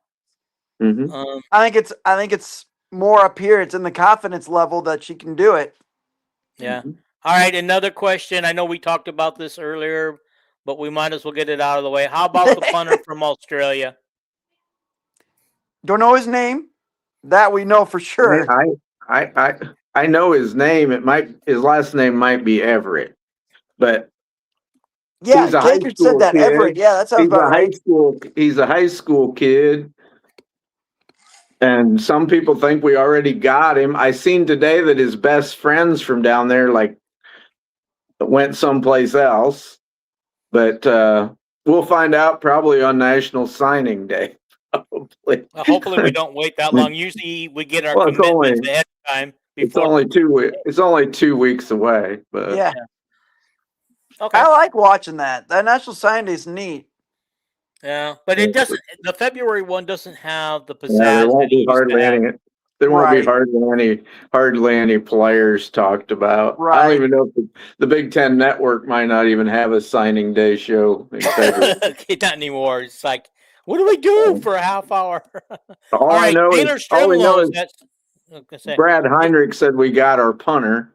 Mm-hmm. I think it's more up here. It's in the confidence level that she can do it. Yeah. Mm-hmm. All right, another question. I know we talked about this earlier, but we might as well get it out of the way. How about the punter from Australia? Don't know his name. That we know for sure. I know his name. His last name might be Everett, but yeah, Jacob said that kid. Everett. Yeah, that sounds about right. He's a high school kid. And some people think we already got him. I seen today that his best friends from down there went someplace else, but we'll find out probably on National Signing Day. Hopefully we don't wait that long. Usually we get our commitments ahead of time. It's only 2 weeks. It's only 2 weeks away. But yeah. Okay. I like watching that. That National Signing Day is neat. Yeah, but it doesn't. The February one doesn't have the pizzazz. Yeah, there won't be hardly any. There won't be hardly any players talked about. Right. I don't even know if the Big Ten Network might not even have a signing day show. Not anymore. It's like, what do we do for a half hour? All I know is Brad Heinrich said we got our punter,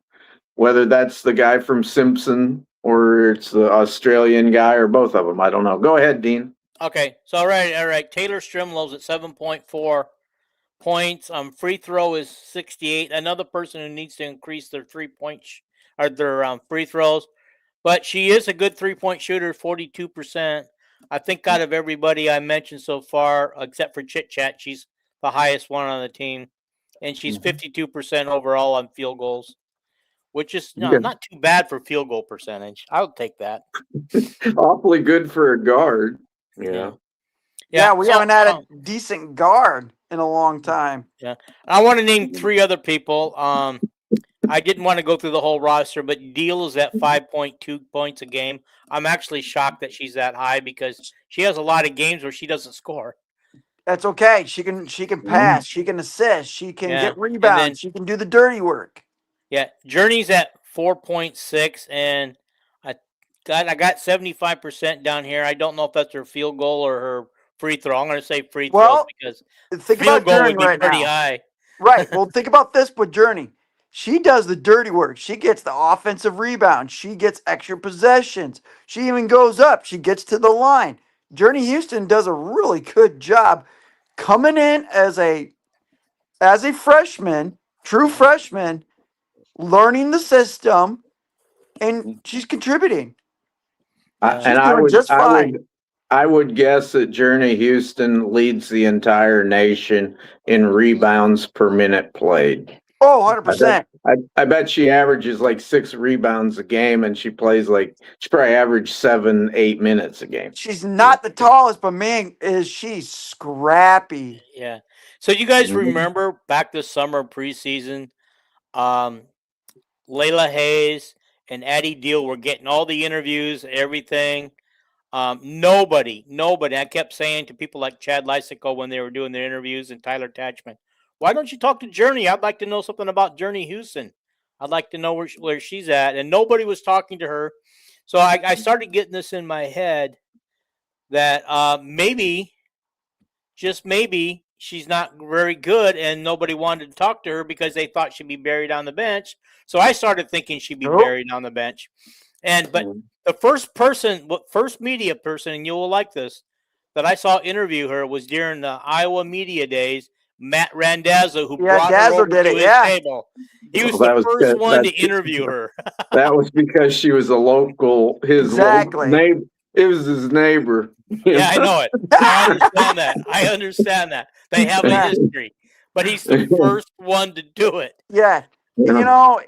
whether that's the guy from Simpson or it's the Australian guy or both of them. I don't know. Go ahead, Dean. Okay, so all right. Taylor Strimlow's at 7.4 points. Free throw is 68. Another person who needs to increase their 3-point or their free throws, but she is a good 3-point shooter, 42%. I think out of everybody I mentioned so far, except for Chit Chat, she's the highest one on the team, and she's 52% overall on field goals, which is Yeah. not too bad for field goal percentage. I'll take that. Awfully good for a guard. Yeah. Yeah, we so, haven't had a decent guard in a long time. Yeah. I want to name 3 other people. I didn't want to go through the whole roster, but Deal is at 5.2 points a game. I'm actually shocked that she's that high because she has a lot of games where she doesn't score. That's okay. She can pass. She can assist. She can get rebounds. She can do the dirty work. Yeah, Journey's at 4.6, and I got 75% down here. I don't know if that's her field goal or her free throw. I'm going to say free throws because think field about goal Journey would be right pretty now. high. Right. Well, think about this with Journey. She does the dirty work. She gets the offensive rebound. She gets extra possessions. She even goes up. She gets to the line. Journey Houston does a really good job coming in as a freshman, true freshman, learning the system, and she's contributing. And I would guess that Journey Houston leads the entire nation in rebounds per minute played. Oh, 100%. I bet she averages like 6 rebounds a game, and she plays she probably averaged 7-8 minutes a game. She's not the tallest, but man, is she scrappy. Yeah. So you guys remember back this summer preseason, Layla Hayes and Addie Deal were getting all the interviews, everything. Nobody. I kept saying to people like Chad Lysico when they were doing their interviews and Tyler Tatchman, why don't you talk to Journey? I'd like to know something about Journey Houston. I'd like to know where she's at. And nobody was talking to her. So I started getting this in my head that maybe, just maybe, she's not very good and nobody wanted to talk to her because they thought she'd be buried on the bench. So I started thinking she'd be buried on the bench. But the first media person, and you will like this, that I saw interview her was during the Iowa media days, Matt Randazzo, who brought her over to his table. He was the first one to interview her. That was because she was a local, local neighbor. It was his neighbor. Yeah, I know it. I understand that. They have a history. But he's the first one to do it. Yeah. You know,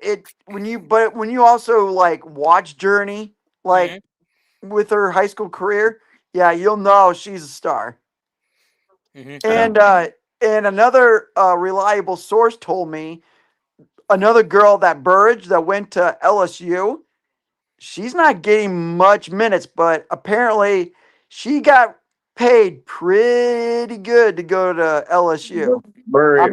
when you also watch Journey, with her high school career, yeah, you'll know she's a star. And another reliable source told me another girl, that Burridge that went to LSU, she's not getting much minutes, but apparently she got paid pretty good to go to LSU. Burridge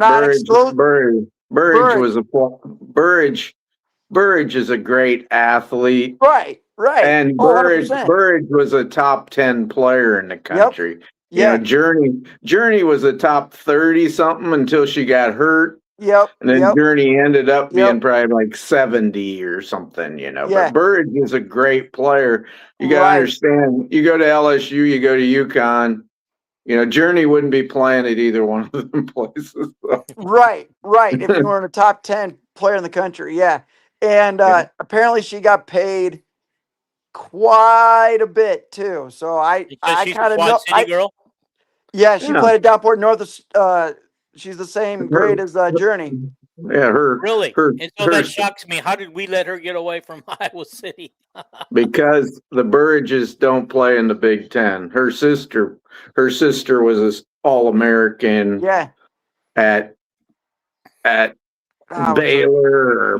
is a great athlete. Right. And Burridge was a top 10 player in the country. Yep. Journey was a top 30 something until she got hurt. Yep. And then Journey ended up being probably 70 or something, But Burridge is a great player. You got to understand, you go to LSU, you go to UConn, Journey wouldn't be playing at either one of them places. So. Right. If you were in a top 10 player in the country, yeah. And apparently she got paid quite a bit too. So I kind of know. Girl? Yeah, she played at Downport North. She's the same grade as Journey. Yeah, really. That shocks me. How did we let her get away from Iowa City? Because the Burridges don't play in the Big Ten. Her sister was an All-American. Yeah. At Baylor or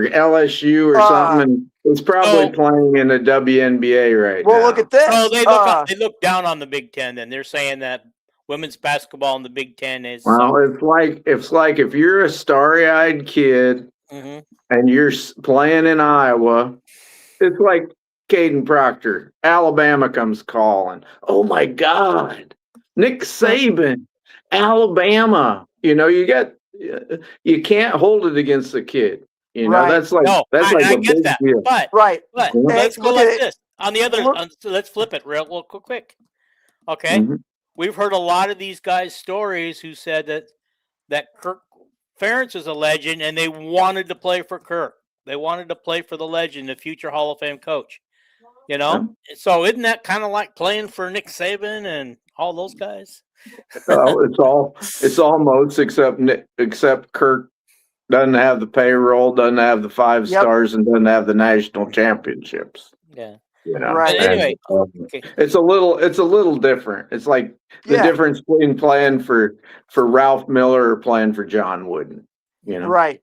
LSU or something. And it's probably playing in the WNBA right now. Well, look at this. Oh, they look down on the Big Ten. Then they're saying that women's basketball in the Big Ten is. Well, it's like if you're a starry-eyed kid and you're playing in Iowa, it's like Caden Proctor. Alabama comes calling. Oh my God, Nick Saban, Alabama. You can't hold it against the kid. That's like I get that. Deal. But let's go like this. On the other, let's flip it real quick. Okay, we've heard a lot of these guys' stories who said that Kirk Ferentz is a legend, and they wanted to play for Kirk. They wanted to play for the legend, the future Hall of Fame coach. So isn't that kind of like playing for Nick Saban and all those guys? It's almost except Kirk doesn't have the payroll, doesn't have the 5 Yep. stars, and doesn't have the national championships. Yeah. You know, Right. But anyway, okay. it's a little different. It's like the Yeah. difference between playing for Ralph Miller or playing for John Wooden. You know, Right.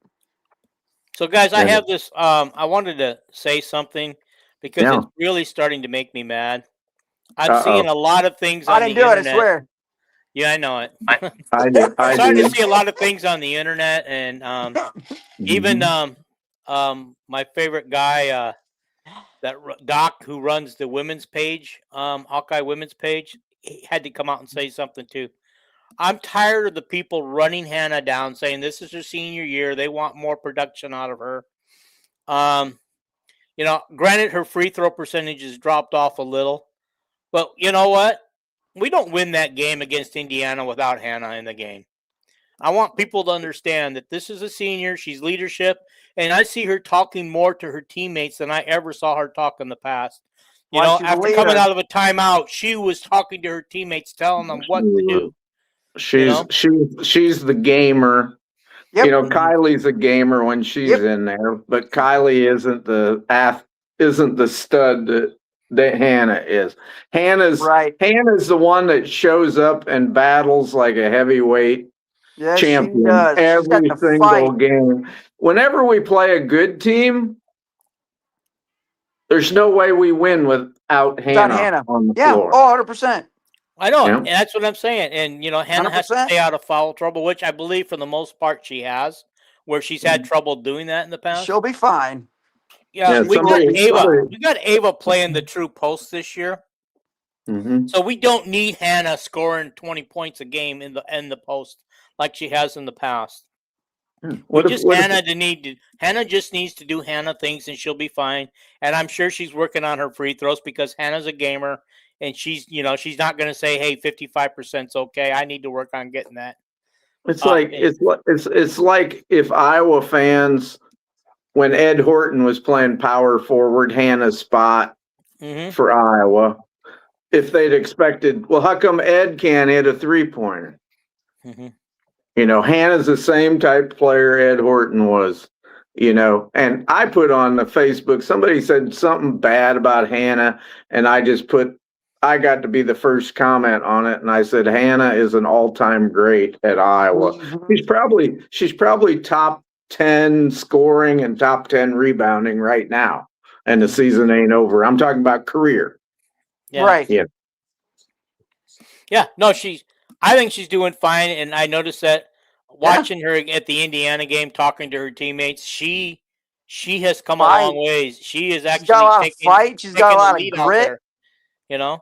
So, guys, I Yeah. have this. I wanted to say something because Yeah. it's really starting to make me mad. I'm Uh-oh. seeing a lot of things on I the didn't do it. internet. I swear. Yeah, I know it. I do. I'm starting to see a lot of things on the internet, and even my favorite guy, Doc, who runs the women's page, Hawkeye women's page, he had to come out and say something too. I'm tired of the people running Hannah down, saying this is her senior year. They want more production out of her. Granted, her free throw percentage has dropped off a little, but you know what? We don't win that game against Indiana without Hannah in the game. I want people to understand that this is a senior. She's leadership, and I see her talking more to her teammates than I ever saw her talk in the past. After coming out of a timeout, she was talking to her teammates, telling them what to do. She's the gamer. Yep. Kylie's a gamer when she's in there, but Kylie isn't the stud that Hannah is. Hannah's the one that shows up and battles like a heavyweight champion every single game. Whenever we play a good team, there's no way we win without Hannah on the floor. 100%. I know, and that's what I'm saying. And, Hannah 100%. has to stay out of foul trouble, which I believe for the most part she has, where she's had trouble doing that in the past. She'll be fine. Yeah, we got Ava playing the true post this year. Mm-hmm. So we don't need Hannah scoring 20 points a game in the post like she has in the past. Hannah just needs to do Hannah things and she'll be fine. And I'm sure she's working on her free throws because Hannah's a gamer and she's not going to say, "Hey, 55%'s okay. I need to work on getting that." It's like if Iowa fans, when Ed Horton was playing power forward, Hannah's spot for Iowa, if they'd expected, well, how come Ed can't hit a 3-pointer? Hannah's the same type of player Ed Horton was, and I put on the Facebook, somebody said something bad about Hannah, and I got to be the first comment on it, and I said Hannah is an all-time great at Iowa. She's probably top 10 scoring and top 10 rebounding right now, and the season ain't over. I'm talking about career. Yeah. Right. Yeah. Yeah. No, I think she's doing fine, and I noticed that watching her at the Indiana game, talking to her teammates, she has come a long ways. She is actually got a lot of fight. She's got a lot of grit. And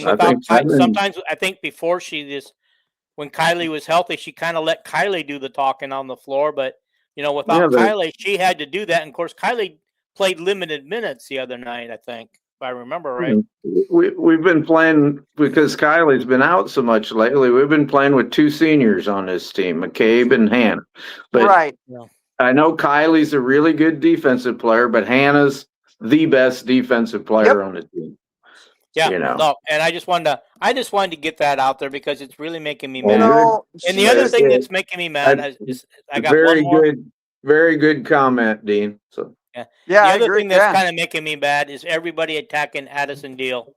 sometimes I think before when Kylie was healthy, she kind of let Kylie do the talking on the floor. But without Kylie, she had to do that. And of course, Kylie played limited minutes the other night, I think, if I remember right. We've been playing because Kylie's been out so much lately. We've been playing with 2 seniors on this team, McCabe and Hannah. But I know Kylie's a really good defensive player, but Hannah's the best defensive player on the team. Yeah, no, and I just wanted to get that out there because it's really making me mad. And the other thing that's making me mad is I got one more. Very good comment, Dean. So the other thing that's kind of making me mad is everybody attacking Addison Deal,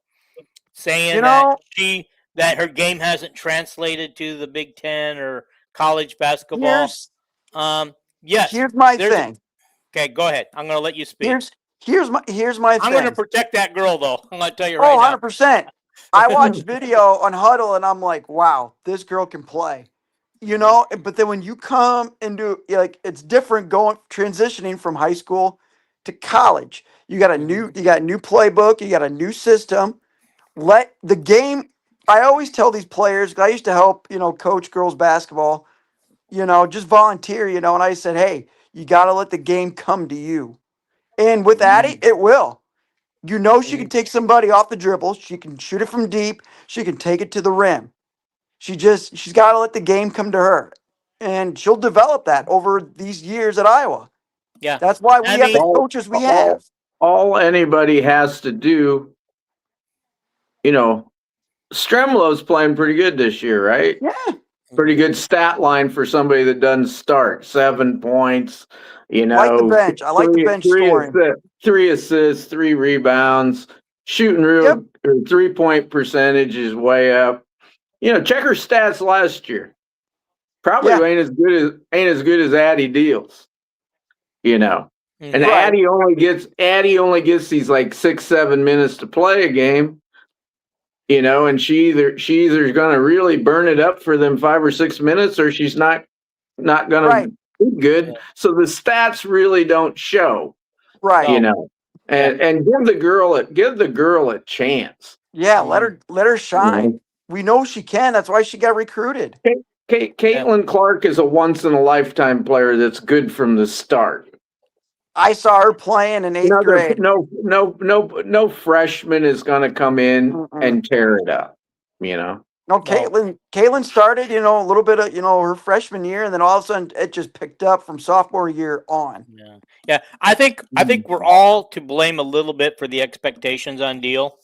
saying that her game hasn't translated to the Big Ten or college basketball. Yes. Here's my thing. Okay, go ahead. I'm going to let you speak. Here's my thing. I'm going to protect that girl, though. I'm going to tell you right now. 100%. I watched video on Huddle, and I'm like, wow, this girl can play. But then when you come and do, it's different transitioning from high school to college. You got a new playbook. You got a new system. Let the game. I always tell these players, I used to help, coach girls basketball, just volunteer, and I said, hey, you got to let the game come to you. And with Addie, it will. She can take somebody off the dribble. She can shoot it from deep. She can take it to the rim. She's got to let the game come to her. And she'll develop that over these years at Iowa. Yeah. That's why we have the coaches we have. All anybody has to do, Stremlo's playing pretty good this year, right? Yeah. Pretty good stat line for somebody that doesn't start. 7 points, Like the bench. I like the bench scoring. 3 assists, 3 rebounds. Shooting or 3-point percentage is way up. Check her stats last year. Probably ain't as good as Addie Deals. And Addie only gets these like 6-7 minutes to play a game. And she either is going to really burn it up for them 5 or 6 minutes, or she's not going to be good. Yeah. So the stats really don't show, right? And give the girl a chance. Yeah, let her shine. We know she can. That's why she got recruited. Caitlin Clark is a once in a lifetime player that's good from the start. I saw her playing in 8th grade. No freshman is going to come in and tear it up. No, Caitlin started, a little bit of, her freshman year, and then all of a sudden it just picked up from sophomore year on. Yeah. I think we're all to blame a little bit for the expectations on Deal,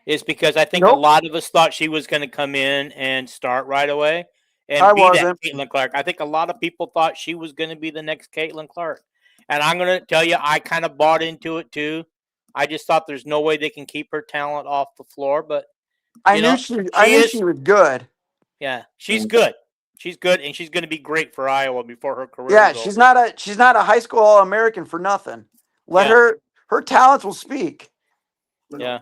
is because I think a lot of us thought she was going to come in and start right away and that Caitlin Clark. I think a lot of people thought she was going to be the next Caitlin Clark. And I'm going to tell you, I kind of bought into it too. I just thought there's no way they can keep her talent off the floor, but I knew she was good. Yeah, she's good. She's good, and she's going to be great for Iowa before her career. Yeah, she's not a high school All-American for nothing. Let her talents will speak. Yeah.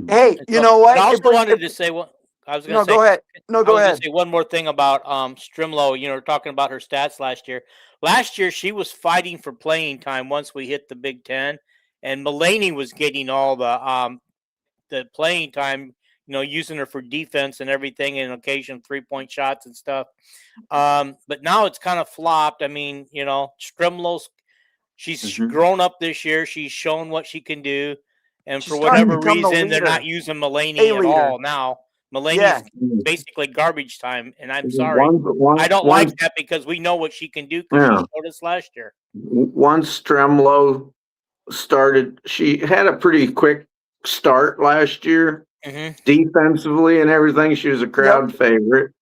Hey, you know what? I also wanted to say what I was going to say. Go ahead. No, go ahead. I was going to say one more thing about Strimlow. Talking about her stats last year. Last year, she was fighting for playing time once we hit the Big Ten, and Mulaney was getting all the playing time. Using her for defense and everything, and occasion 3-point shots and stuff. But now it's kind of flopped. I mean, Strimlow's she's grown up this year. She's shown what she can do, and for whatever reason, they're not using Mulaney at all now. Mulaney's basically garbage time, and I'm sorry. I don't like that because we know what she can do because she showed us last year. Once Strimlow started, she had a pretty quick start last year. Defensively and everything, she was a crowd favorite.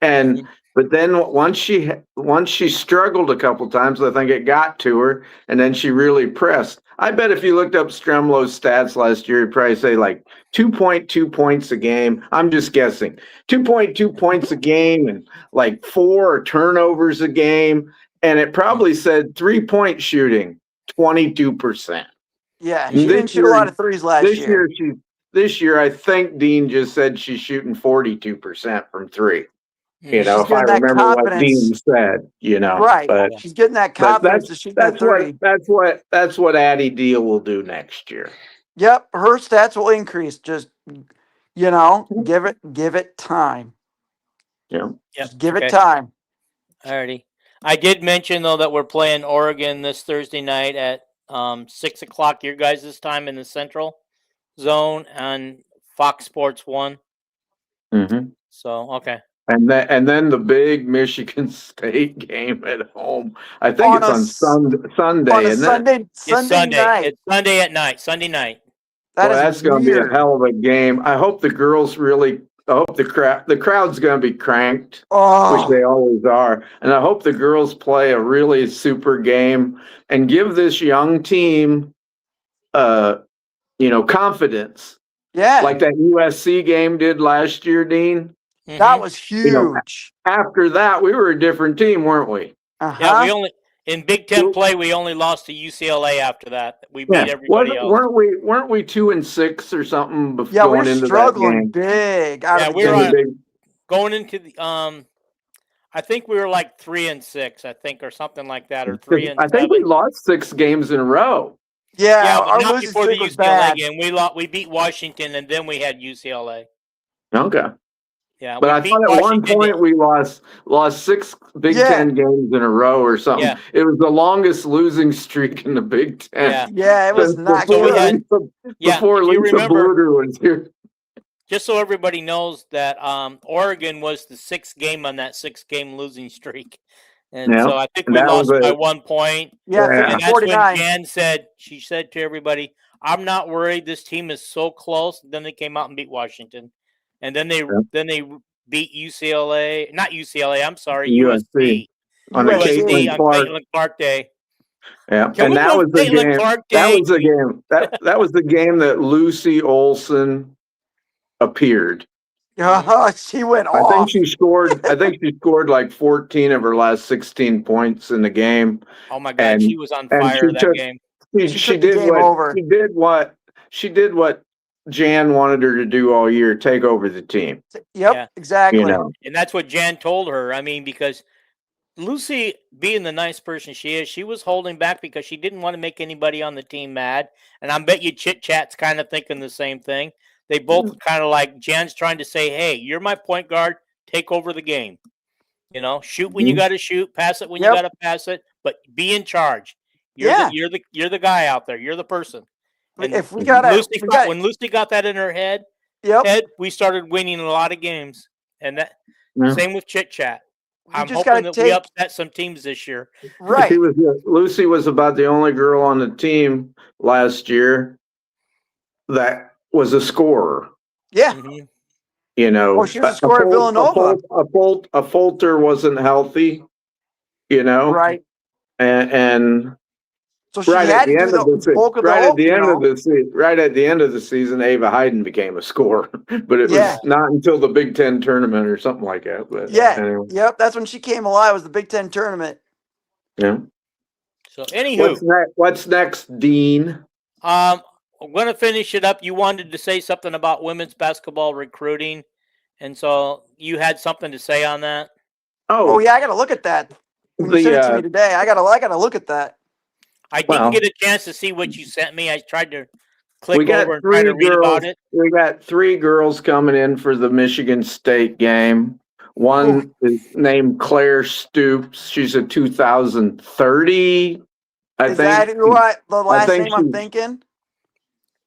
And but then once she struggled a couple times, I think it got to her, and then she really pressed. I bet if you looked up Strimlow's stats last year, you'd probably say like 2.2 points a game. I'm just guessing. 2.2 points a game and like 4 turnovers a game, and it probably said 3-point shooting 22%. Yeah, she didn't shoot a lot of threes last year. This year, I think Dean just said she's shooting 42% from 3. If I remember what Dean said, right? But she's getting that confidence to shoot that 3. That's what Addie Deal will do next year. Yep, her stats will increase. Just give it time. Yeah, just give it time. Alrighty. I did mention though that we're playing Oregon this Thursday night at 6:00 your guys' time in the Central Zone on Fox Sports 1. So okay. And then the big Michigan State game at home. I think it's on Sunday, isn't it? Sunday night. It's Sunday at night. Sunday night. That's going to be a hell of a game. I hope the girls really. I hope the crowd's going to be cranked, which they always are, and I hope the girls play a really super game and give this young team, confidence. Yeah, like that USC game did last year, Dean. That was huge. After that, we were a different team, weren't we? Yeah, we only in Big Ten play we only lost to UCLA after that. We beat everybody else. Weren't we 2-6 or something before going into struggling that game? Big. We were going into the I think we were like 3-6, I think, or something like that, or 3-7. I think we lost 6 games in a row. Yeah, but not before the UCLA game. We beat Washington, and then we had UCLA. Okay. Yeah, but I thought at one point we lost 6 Big Ten games in a row or something. Yeah. It was the longest losing streak in the Big Ten. Yeah, it was not good. Before Lisa Bluder was here. Just so everybody knows that Oregon was the 6th game on that 6-game losing streak. And so I think we lost by 1 point. Yeah, and that's 49. When Jan said to everybody, I'm not worried. This team is so close. Then they came out and beat Washington. And then they beat UCLA, not UCLA. I'm sorry, USC. USC. On a USC. Caitlin on Clark. Caitlin Clark Day. Yeah, Can and we that move was the Caitlin game. Clark That Day was the game. That was the game that Lucy Olson appeared. She went I off. think she scored. I think she scored like 14 of her last 16 points in the game. Oh my God, And- she was on and fire she that took- game. She took the did game what over. she did what Jan wanted her to do all year: take over the team. Yep, Yeah. exactly. You know, And that's what Jan told her. I mean, because Lucy, being the nice person she is, she was holding back because she didn't want to make anybody on the team mad. And I bet you Chit Chat's kind of thinking the same thing. They both kind of like Jan's trying to say, hey, you're my point guard. Take over the game. You know, shoot when you got to shoot, pass it when you Yep. got to pass it, but be in charge. Yeah. You're the guy out there. You're the person. And If we got when Lucy got that in her head, yep, we started winning a lot of games. And that Yeah. same with Chit Chat. I'm just hoping gotta that we take- upset some teams this year. right. Lucy was about the only girl on the team last year that was a scorer. Yeah. Mhm. You know, Oh, she was a scorer at Villanova. A Folter wasn't healthy. You know, Right. and So she right had at the to end do of the the season, bulk of the right whole, at the end of the season, right at the end of the season, Ava Hayden became a scorer, but it Yeah. was not until the Big Ten tournament or something like that. But Yeah. anyway, Yep, that's when she came alive, was the Big Ten tournament. yeah. So anywho, What's next, Dean? I'm going to finish it up. You wanted to say something about women's basketball recruiting, and so you had something to say on that. Oh yeah, I gotta look at that. When you sent it to me today, I gotta look at that. I didn't get a chance to see what you sent me. I tried to click We got over and try to read about it. We got 3 girls coming in for the Michigan State game. One is named Claire Stoops. She's a 2030. Is that who the last name I'm thinking?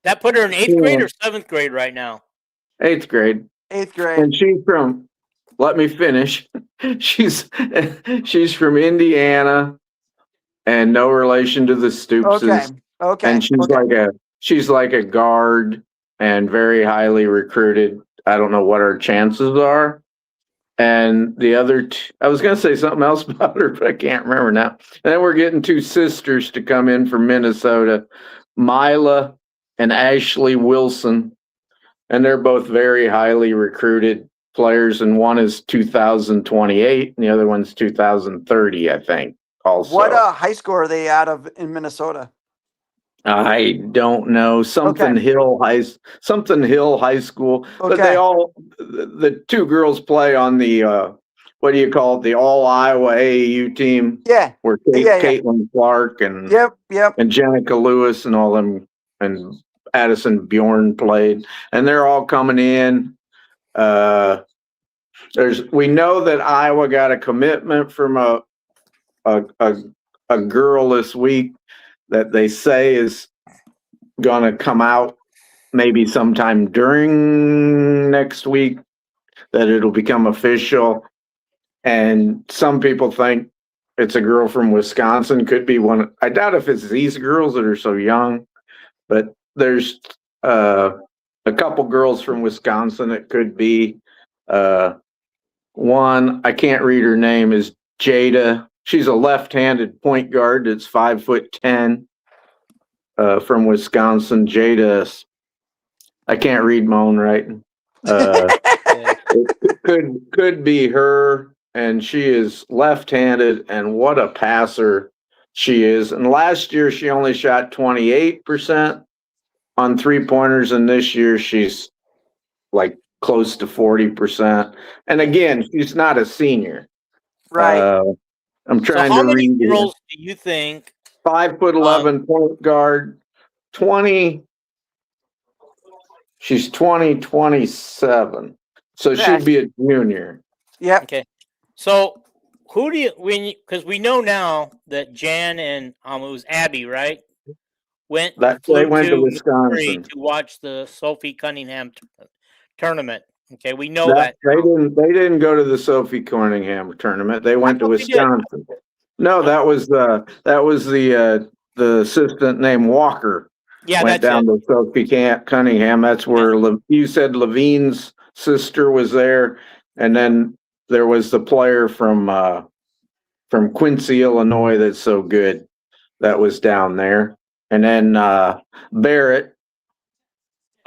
That put her in 8th grade or 7th grade right now? 8th grade. 8th grade. And she's from, let me finish. she's from Indiana and no relation to the Stoopses. Okay. And she's like a guard and very highly recruited. I don't know what her chances are. And the other, I was going to say something else about her, but I can't remember now. And then we're getting 2 sisters to come in from Minnesota, Mila and Ashley Wilson. And they're both very highly recruited players. And one is 2028 and the other one's 2030, I think, also. What high school are they out of in Minnesota? I don't know. Something Hill High School. But they all, the 2 girls play on the what do you call it? The all Iowa AAU team. Yeah. Where Caitlin Clark and and Jenica Lewis and all them and Addison Bjorn played. And they're all coming in. We know that Iowa got a commitment from a girl this week that they say is going to come out maybe sometime during next week, that it'll become official. And some people think it's a girl from Wisconsin, could be one. I doubt if it's these girls that are so young, but there's a couple girls from Wisconsin. It could be one, I can't read her name, is Jada. She's a left-handed point guard that's 5'10", from Wisconsin. Jada, I can't read my own writing. It could be her, and she is left-handed, and what a passer she is. And last year she only shot 28% on 3-pointers, and this year she's like close to 40%. And again, she's not a senior. Right. I'm trying so how to many read. girls do you think? 5'11" point guard, 20. She's 27. So she'd be a junior. Yeah. Okay. So who do you because we know now that Jan and it was Abby, right? They went to Wisconsin Missouri to watch the Sophie Cunningham tournament. Okay, we know that. They didn't go to the Sophie Cunningham tournament. They went to Wisconsin. No, that was the assistant named Walker. Yeah, went down to Sophie Cunningham. That's where you said Levine's sister was there. And then there was the player from Quincy, Illinois, that's so good, that was down there. And then Barrett,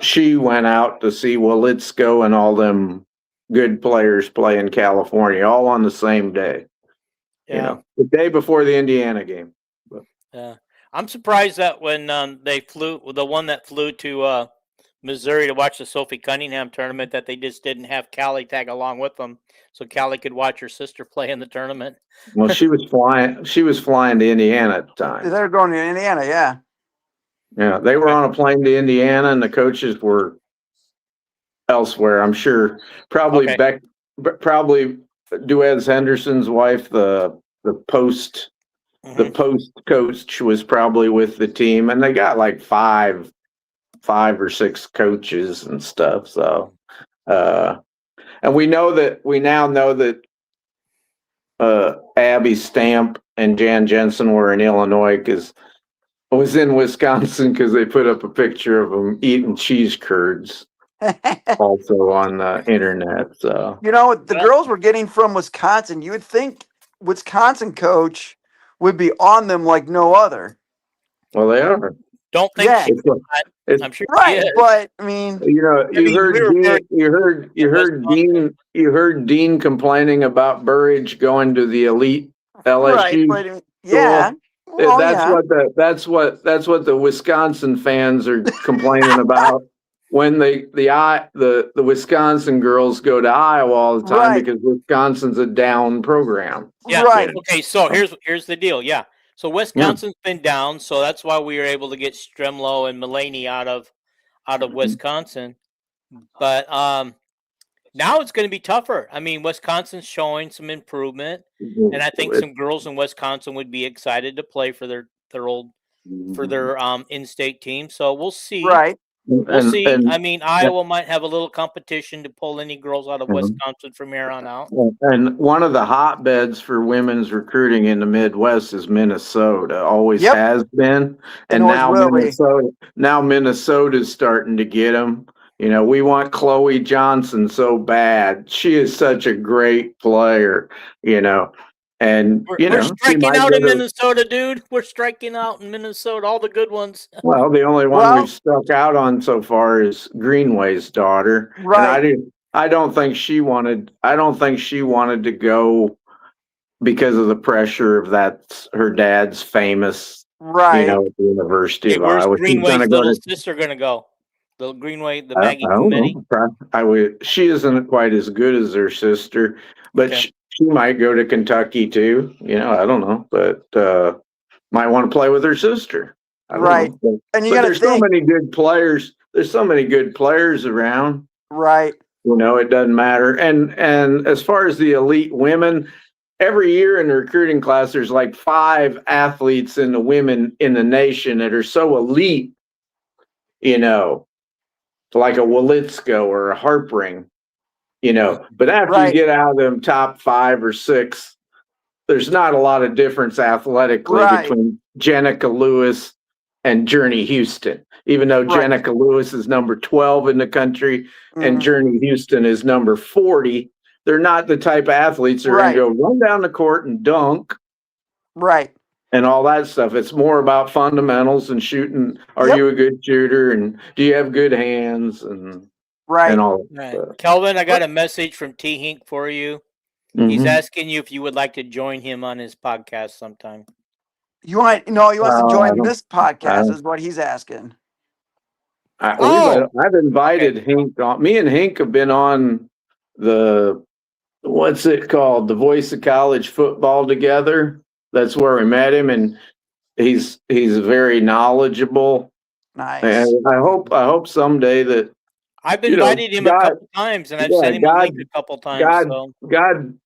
she went out to see Walitsko and all them good players play in California, all on the same day. Yeah. You know, the day before the Indiana game. Yeah. I'm surprised that when they flew, the one that flew to Missouri to watch the Sophie Cunningham tournament, that they just didn't have Callie tag along with them, so Callie could watch her sister play in the tournament. Well, she was flying to Indiana at the time. They're going to Indiana, yeah. Yeah, they were on a plane to Indiana, and the coaches were elsewhere. I'm sure. Probably Okay. probably Duez Henderson's wife, the post coach, was probably with the team, and they got like five or six coaches and stuff. So, and we now know that Abby Stamp and Jan Jensen were in Illinois, because I was in Wisconsin, because they put up a picture of them eating cheese curds also on the internet. So, you know, the girls were getting from Wisconsin. You would think Wisconsin coach would be on them like no other. Well, they are. Don't think Yeah. I'm sure. Right, but I mean, You know, you heard Dean complaining about Burridge going to the elite LSU. right, but, yeah. Well, That's what the Wisconsin fans are complaining about when the Wisconsin girls go to Iowa all the time, Right. because Wisconsin's a down program. Yeah. Right. Okay. So here's the deal. Yeah. So Wisconsin's been down, so that's why we were able to get Stremlow and Mulaney out of Wisconsin. But now it's going to be tougher. I mean, Wisconsin's showing some improvement, and I think some girls in Wisconsin would be excited to play for their in-state team. So we'll see. Right. We'll see. I mean, Iowa might have a little competition to pull any girls out of Wisconsin from here on out. And one of the hotbeds for women's recruiting in the Midwest is Minnesota. Always has been, and now Minnesota's starting to get them. You know, we want Chloe Johnson so bad. She is such a great player. You know. And we're striking out in Minnesota, dude. We're striking out in Minnesota, all the good ones. Well, the only one we've stuck out on so far is Greenway's daughter. Right. And I don't think she wanted to go because of the pressure of her dad's famous, right. You know, at the University of Iowa. Greenway's little sister gonna go? The Greenway, the Maggie committee. She isn't quite as good as her sister, but she might go to Kentucky too. You know, I don't know, but might want to play with her sister. Right. And there's so many good players. There's so many good players around. Right. You know, it doesn't matter. And as far as the elite women, every year in the recruiting class, there's like 5 athletes in the women in the nation that are so elite, you know, like a Walitsko or a Harpring. You know, but after you get out of them top 5 or 6, there's not a lot of difference athletically between Jenica Lewis and Journey Houston, even though Jenica Lewis is number 12 in the country and Journey Houston is number 40. They're not the type of athletes that are going to go run down the court and dunk. Right. And all that stuff. It's more about fundamentals and shooting. Are you a good shooter? And do you have good hands? And and all Kelvin, I got a message from T. Hink for you. Mm-hmm. He's asking you if you would like to join him on his podcast sometime. He wants to join this podcast is what he's asking. I've invited Hink on. Me and Hink have been on what's it called? The Voice of College Football together. That's where we met him, and he's very knowledgeable. Nice. And I hope someday that I've invited him a couple times, and I've sent him a link a couple times. God,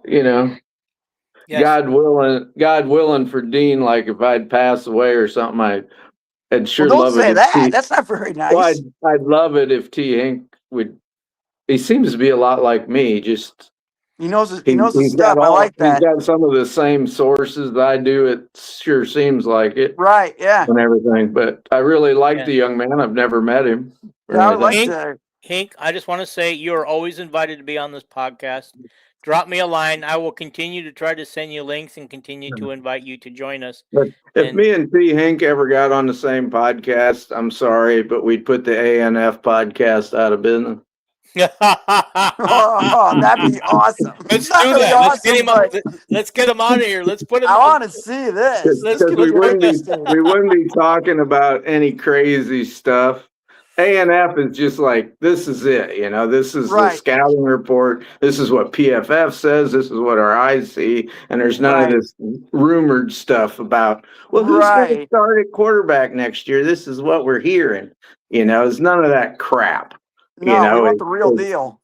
you know, God willing for Dean, like if I'd pass away or something, I'd sure love it. Don't say that. That's not very nice. Well, I'd love it if T. Hink would. He seems to be a lot like me. Just he knows the stuff. I like that. He's got some of the same sources that I do. It sure seems like it. Right. Yeah. And everything, but I really like the young man. I've never met him. Yeah, I would like to Hink, I just want to say you are always invited to be on this podcast. Drop me a line. I will continue to try to send you links and continue to invite you to join us. But if me and T. Hink ever got on the same podcast, I'm sorry, but we'd put the ANF podcast out of business. Oh, that'd be awesome. Let's Not do really that. awesome, Let's get him out of here. Let's put him. I want to see this. Let's Because we wouldn't be talking about any crazy stuff. ANF is just like, this is it, you know, this is the scouting report. This is what PFF says. This is what our eyes see. And there's none of this rumored stuff about, well, who's going to start at quarterback next year? This is what we're hearing. You know, it's none of that crap. No, you know, we want the real deal.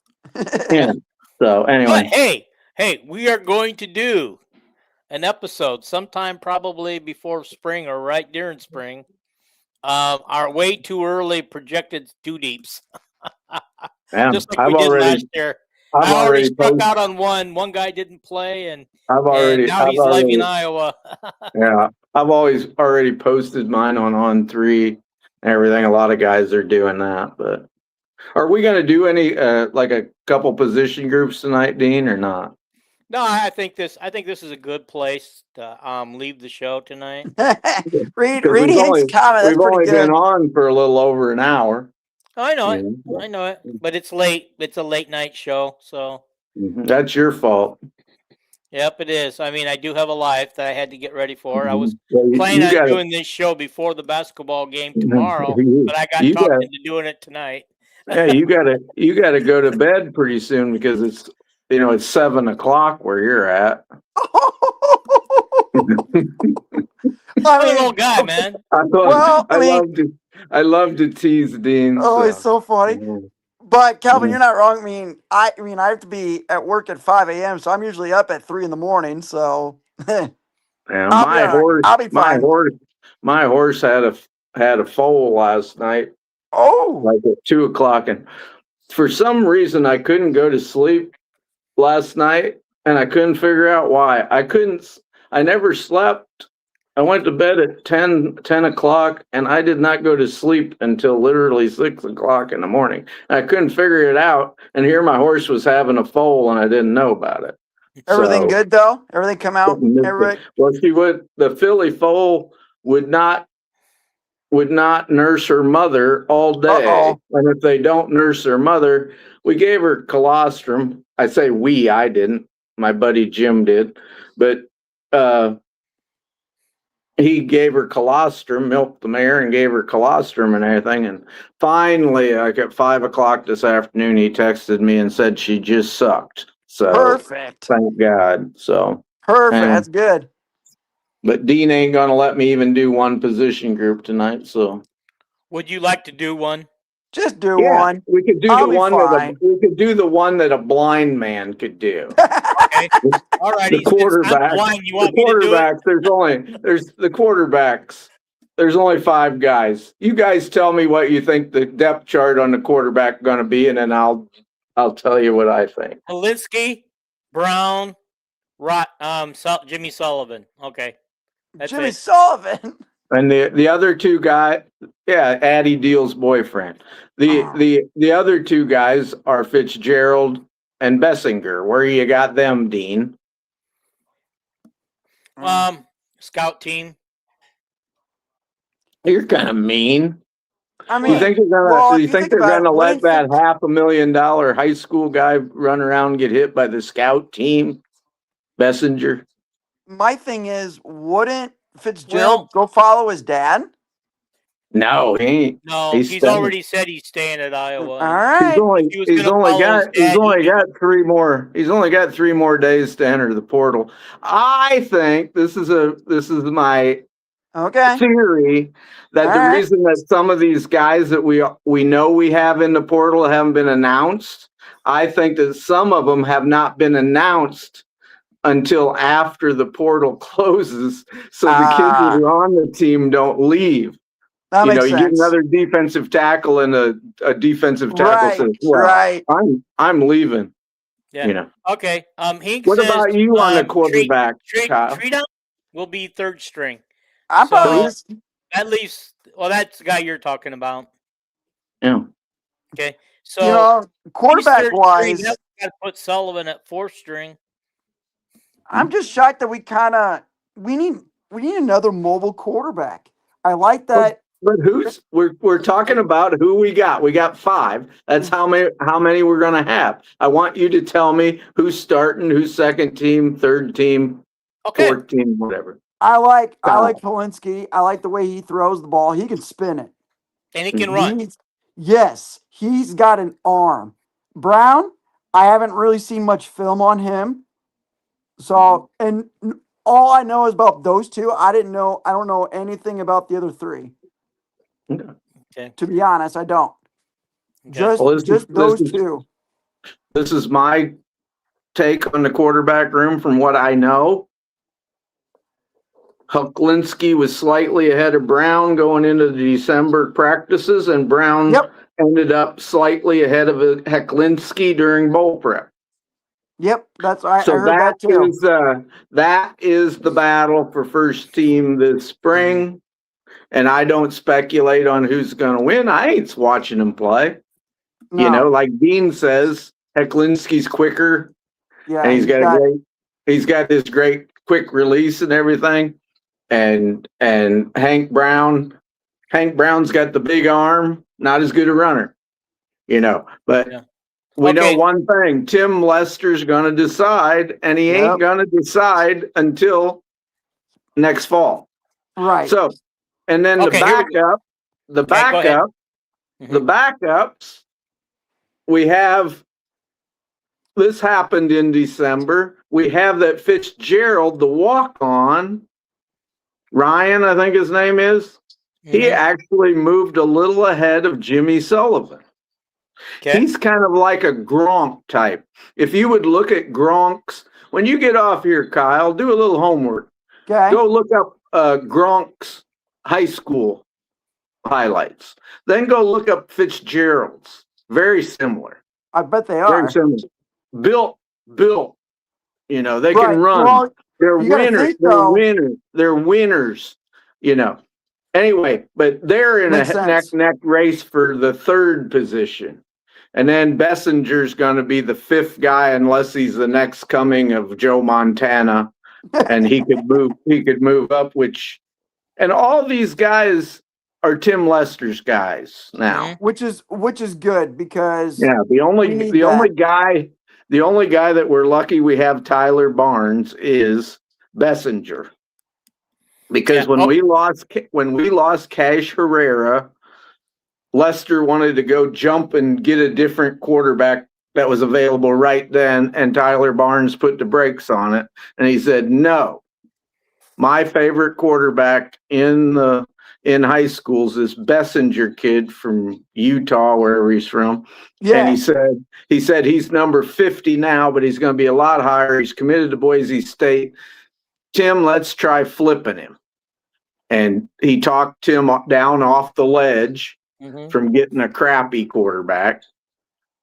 Yeah. So anyway. But hey, we are going to do an episode sometime probably before spring or right during spring. Our way too early projected two deeps. Just like we did last year. I already struck out on one. One guy didn't play, and now he's leaving Iowa. Yeah, I've already posted mine on 3 and everything. A lot of guys are doing that, but are we going to do any like a couple position groups tonight, Dean, or not? No, I think this is a good place to leave the show tonight. Read Hink's comment. We've only been on for a little over an hour. I know it, but it's late. It's a late night show, so that's your fault. Yep, it is. I mean, I do have a life that I had to get ready for. I was planning on doing this show before the basketball game tomorrow, but I got talked into doing it tonight. Yeah, you gotta go to bed pretty soon because it's 7 o'clock where you're at. I'm a little guy, man. I love to tease Dean. Oh, it's so funny. But Calvin, you're not wrong. I have to be at work at 5 a.m., so I'm usually up at 3 in the morning. So I'll be fine. My horse had a foal last night. Oh, like at 2 o'clock, and for some reason I couldn't go to sleep last night, and I couldn't figure out why. I never slept. I went to bed at 10 o'clock, and I did not go to sleep until literally 6 o'clock in the morning. And I couldn't figure it out, and here my horse was having a foal, and I didn't know about it. Everything good, though? Everything come out? Well, the filly foal would not nurse her mother all day. And if they don't nurse their mother, we gave her colostrum. I say I didn't. My buddy Jim did. But he gave her colostrum, milked the mare and gave her colostrum and everything. And finally, like at 5 o'clock this afternoon, he texted me and said she just sucked. So perfect. Thank God. So perfect. That's good. But Dean ain't gonna let me even do one position group tonight. So, would you like to do one? Just do one. We could do the one that a blind man could do. Okay. All right. The quarterback. The quarterbacks. There's only 5 guys. You guys tell me what you think the depth chart on the quarterback going to be, and then I'll tell you what I think. Helinski, Brown, Jimmy Sullivan. Okay. That's Jimmy Sullivan. And the other 2 guys, Addie Deal's boyfriend. The other 2 guys are Fitzgerald and Bessinger. Where you got them, Dean? Scout team. You're kind of mean. I mean, you think they're gonna let that $500,000 high school guy run around and get hit by the scout team? Bessinger. My thing is, wouldn't Fitzgerald go follow his dad? No, he ain't. No, he's already said he's staying at Iowa. All right. He's only got 3 more. He's only got 3 more days to enter the portal. I think this is my theory that the reason that some of these guys that we know we have in the portal haven't been announced. I think that some of them have not been announced until after the portal closes, so the kids that are on the team don't leave. That makes sense. You get another defensive tackle and a defensive tackle says, right. I'm leaving. Yeah. Okay. What about you on the quarterback? Treat will be 3rd string. At least, well, that's the guy you're talking about. Yeah. Okay. So quarterback he's third wise, string. Got to put Sullivan at fourth string. I'm just shocked that we need another mobile quarterback. I like that. But we're talking about who we got. We got 5. That's how many we're gonna have. I want you to tell me who's starting, who's second team, third team, fourth team, whatever. I like Polinsky. I like the way he throws the ball. He can spin it. And he can run. Yes, he's got an arm. Brown, I haven't really seen much film on him. So, and all I know is about those two. I don't know anything about the other 3. Okay. To be honest, I don't. Okay. Just those 2. This is my take on the quarterback room from what I know. Huklinski was slightly ahead of Brown going into the December practices, and Brown ended up slightly ahead of Huklinski during bowl prep. Yep, I heard that too. That is the battle for first team this spring, and I don't speculate on who's going to win. I ain't watching him play. No. You know, like Dean says, Heklinski's quicker. Yeah, and he's got this great quick release and everything. And Hank Brown's got the big arm, not as good a runner, you know. But we know one thing: Tim Lester's going to decide, and he ain't going to decide until next fall. Right. So, and then the backups. We have. This happened in December. We have that Fitzgerald, the walk-on. Ryan, I think his name is. He actually moved a little ahead of Jimmy Sullivan. Okay. He's kind of like a Gronk type. If you would look at Gronk's, when you get off here, Kyle, do a little homework. Okay. Go look up Gronk's high school highlights. Then go look up Fitzgerald's. Very similar. I bet they are. Very similar. Built. You know, they can run. Well, they're winners. They're winners, you know. Anyway, but they're in a neck race for the third position. And then Bessinger's going to be the 5th guy unless he's the next coming of Joe Montana. And he could move up, and all these guys are Tim Lester's guys now. Which is good because the only guy that we're lucky we have Tyler Barnes is Bessinger. Because when we lost Cash Herrera, Lester wanted to go jump and get a different quarterback that was available right then, and Tyler Barnes put the brakes on it. And he said, "No, my favorite quarterback in high schools is Bessinger kid from Utah, wherever he's from." Yeah. And he said he's number 50 now, but he's going to be a lot higher. He's committed to Boise State. Tim, let's try flipping him. And he talked Tim down off the ledge from getting a crappy quarterback.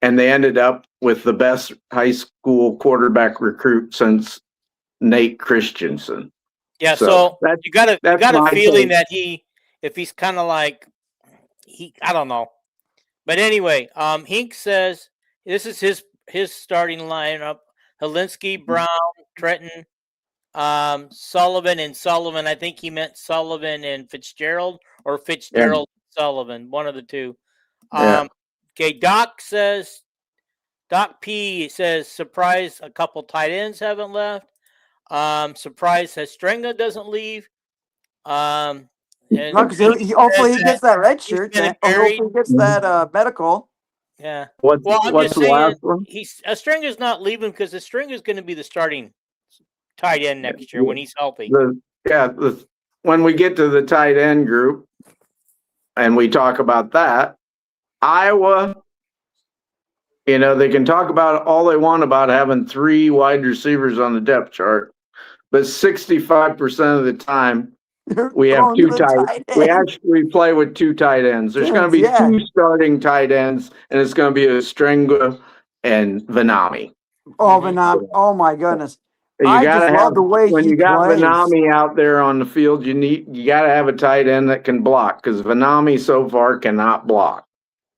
And they ended up with the best high school quarterback recruit since Nate Christensen. Yeah, so you got a feeling that if he's kind of like I don't know. But anyway, Hink says this is his starting lineup: Helinski, Brown, Trenton, Sullivan, and Sullivan. I think he meant Sullivan and Fitzgerald, or Fitzgerald and Sullivan, one of the two. Okay, Doc P says, surprise, a couple tight ends haven't left. Surprise, Hestringa doesn't leave. Hopefully he gets that red shirt. Hopefully he gets that medical. Yeah. What's the last one? Hestringa's not leaving because Hestringa's going to be the starting tight end next year when he's healthy. When we get to the tight end group and we talk about that, Iowa, you know, they can talk about all they want about having 3 wide receivers on the depth chart, but 65% of the time we have 2 tight. We actually play with 2 tight ends. There's going to be 2 starting tight ends, and it's going to be Hestringa and Vanami. Oh, Vanami! Oh my goodness! You got to have the way when you got Vanami out there on the field. You got to have a tight end that can block because Vanami so far cannot block.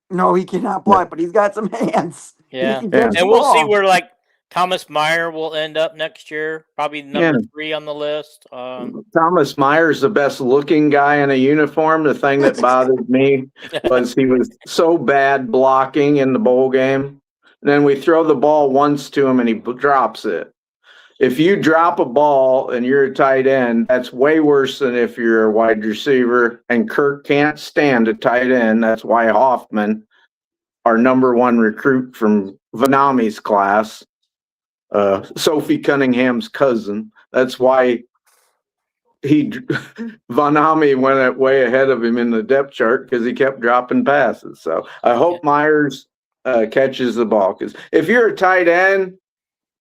No, he cannot block, but he's got some hands. Yeah. He can catch the And we'll see ball. where like Thomas Meyer will end up next year. Probably number 3 on the list. Thomas Meyer's the best looking guy in a uniform. The thing that bothered me was he was so bad blocking in the bowl game. And then we throw the ball once to him and he drops it. If you drop a ball and you're a tight end, that's way worse than if you're a wide receiver. And Kirk can't stand a tight end. That's why Hoffman, our number 1 recruit from Vanami's class, Sophie Cunningham's cousin, that's why Vanami went way ahead of him in the depth chart because he kept dropping passes. So I hope Myers catches the ball, because if you're a tight end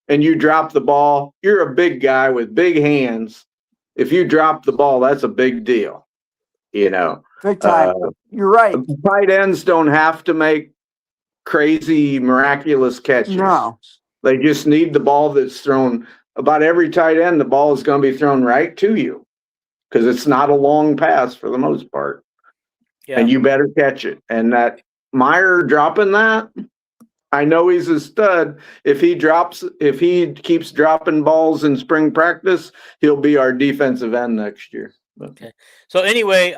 and you drop the ball, you're a big guy with big hands. If you drop the ball, that's a big deal. Big time. You're right. Tight ends don't have to make crazy, miraculous catches. No. They just need the ball that's thrown. About every tight end, the ball is going to be thrown right to you, because it's not a long pass for the most part. Yeah. And you better catch it. And that Meyer dropping that, I know he's a stud. If he keeps dropping balls in spring practice, he'll be our defensive end next year. Okay. So anyway,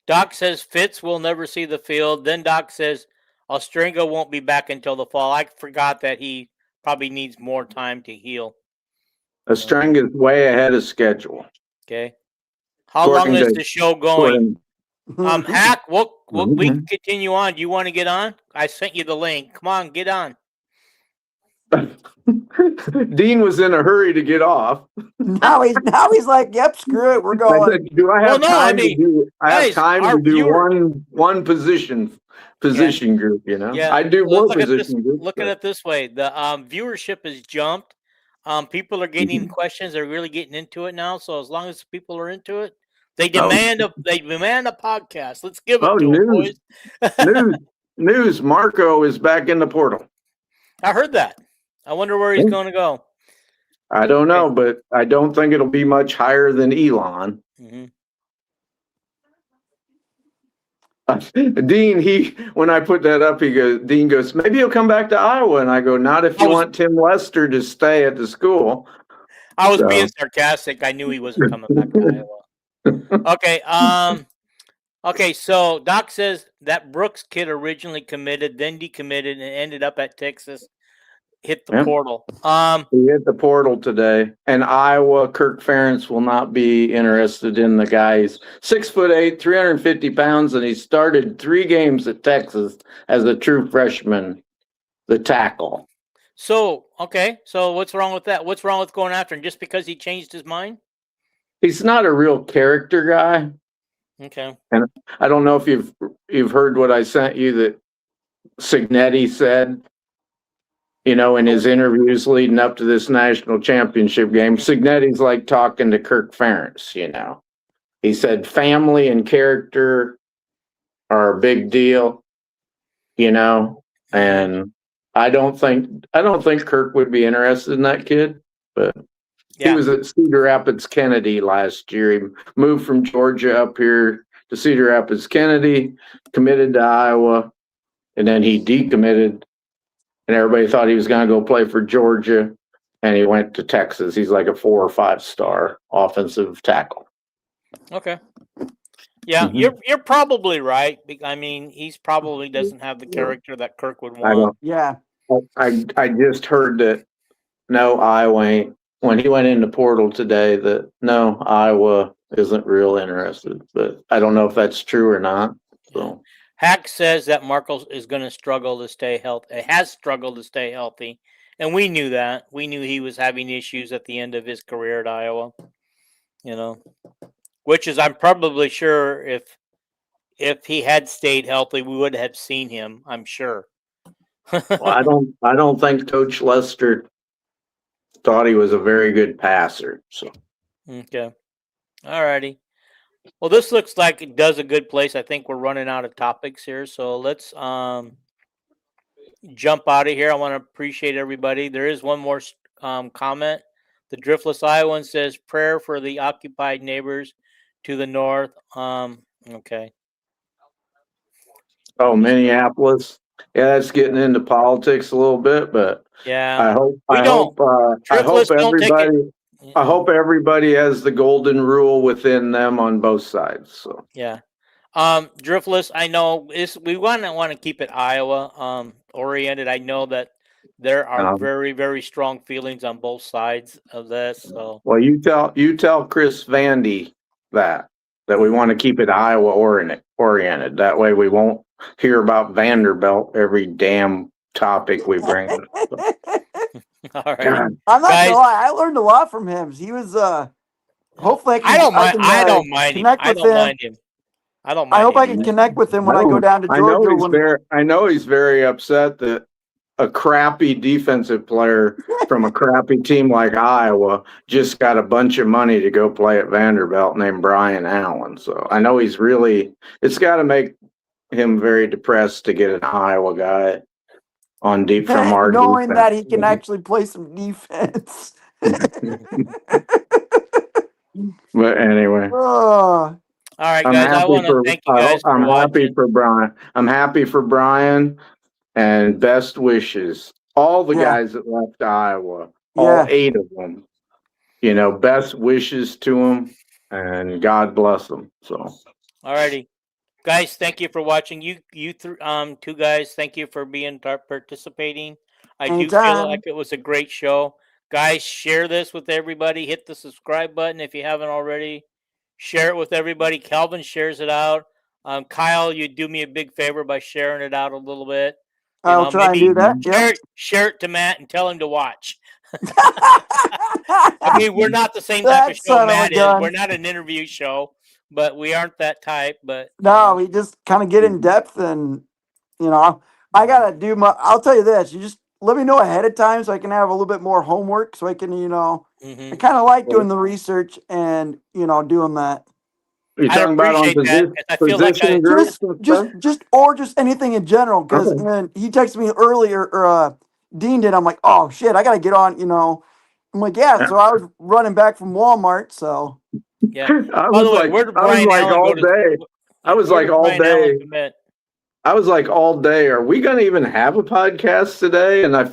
Doc says Fitz will never see the field. Then Doc says Ostringa won't be back until the fall. I forgot that he probably needs more time to heal. Ostringa is way ahead of schedule. Okay. How long is the show going? Hack, we can continue on. Do you want to get on? I sent you the link. Come on, get on. Dean was in a hurry to get off. Now he's like, "Yep, screw it, we're going." I said, do I have time to do? I have time to do one position group. Yeah. I do more position groups. Look at it this way: the viewership has jumped. People are getting questions. They're really getting into it now. So as long as people are into it, they demand a podcast. Let's give it to them, boys. News. Marco is back in the portal. I heard that. I wonder where he's going to go. I don't know, but I don't think it'll be much higher than Elon. Mm-hmm. Dean, when I put that up, Dean goes, maybe he'll come back to Iowa. And I go, not if you want Tim Lester to stay at the school. I was being sarcastic. I knew he wasn't coming back to Iowa. Okay. Okay. So Doc says that Brooks kid originally committed, then decommitted, and ended up at Texas. Hit the portal. He hit the portal today. And Iowa, Kirk Ferentz will not be interested in the guy. He's 6'8", 350 pounds, and he started 3 games at Texas as a true freshman, the tackle. So, okay. So what's wrong with that? What's wrong with going after him? Just because he changed his mind? He's not a real character guy. Okay. And I don't know if you've heard what I sent you that Signetti said. In his interviews leading up to this national championship game, Signetti's like talking to Kirk Ferentz, He said family and character are a big deal, and I don't think Kirk would be interested in that kid, but he was at Cedar Rapids Kennedy last year. He moved from Georgia up here to Cedar Rapids Kennedy, committed to Iowa, and then he decommitted. And everybody thought he was going to go play for Georgia, and he went to Texas. He's like a 4 or 5 star offensive tackle. Okay. Yeah, you're probably right. I mean, he's probably doesn't have the character that Kirk would want. I just heard that Iowa ain't. When he went into portal today, that Iowa isn't real interested. But I don't know if that's true or not. So. Hack says that Marco is going to struggle to stay healthy. Has struggled to stay healthy, and we knew that. We knew he was having issues at the end of his career at Iowa. Which is, I'm probably sure if he had stayed healthy, we would have seen him. I'm sure. Well, I don't think Coach Lester thought he was a very good passer. So. Okay. All righty. Well, this looks like it does a good place. I think we're running out of topics here, so let's jump out of here. I want to appreciate everybody. There is one more comment. The Driftless Iowan says, prayer for the occupied neighbors to the north. Okay. Oh, Minneapolis. Yeah, that's getting into politics a little bit, but Yeah. I hope Don't take it. I hope everybody has the golden rule within them on both sides. So Yeah. Driftless, I know we want to keep it Iowa oriented. I know that there are very, very strong feelings on both sides of this. So well, you tell Chris Vandy that we want to keep it Iowa oriented. That way we won't hear about Vanderbilt every damn topic we bring up. all right. I'm not gonna lie, I learned a lot from him. He was hopefully I don't mind him. I don't mind him. I hope I can connect with him when I go down to Georgia. I know he's very upset that a crappy defensive player from a crappy team like Iowa just got a bunch of money to go play at Vanderbilt named Brian Allen. So I know it's got to make him very depressed to get an Iowa guy on deep from our knowing defense. that he can actually play some defense. But anyway. All right, guys. I want to thank you guys for watching. I'm happy for Brian, and best wishes. All the guys that left Iowa, all 8 of them. Best wishes to them, and God bless them. So, all righty, guys. Thank you for watching. You two guys. Thank you for participating. I do feel like it was a great show. Guys, share this with everybody. Hit the subscribe button if you haven't already. Share it with everybody. Calvin shares it out. Kyle, you do me a big favor by sharing it out a little bit. I'll try and do that. Share it to Matt and tell him to watch. I mean, we're not the same type of show Matt is. We're not an interview show, but we aren't that type. But no, we just kind of get in depth, and I gotta do my. I'll tell you this: you just let me know ahead of time so I can have a little bit more homework, so I can, I kind of like doing the research and doing that. You're talking about on position groups? Just anything in general. Because he texted me earlier, or Dean did. I'm like, oh shit, I gotta get on. I'm like, yeah. So I was running back from Walmart. So yeah. I was like all day. Are we gonna even have a podcast today? And I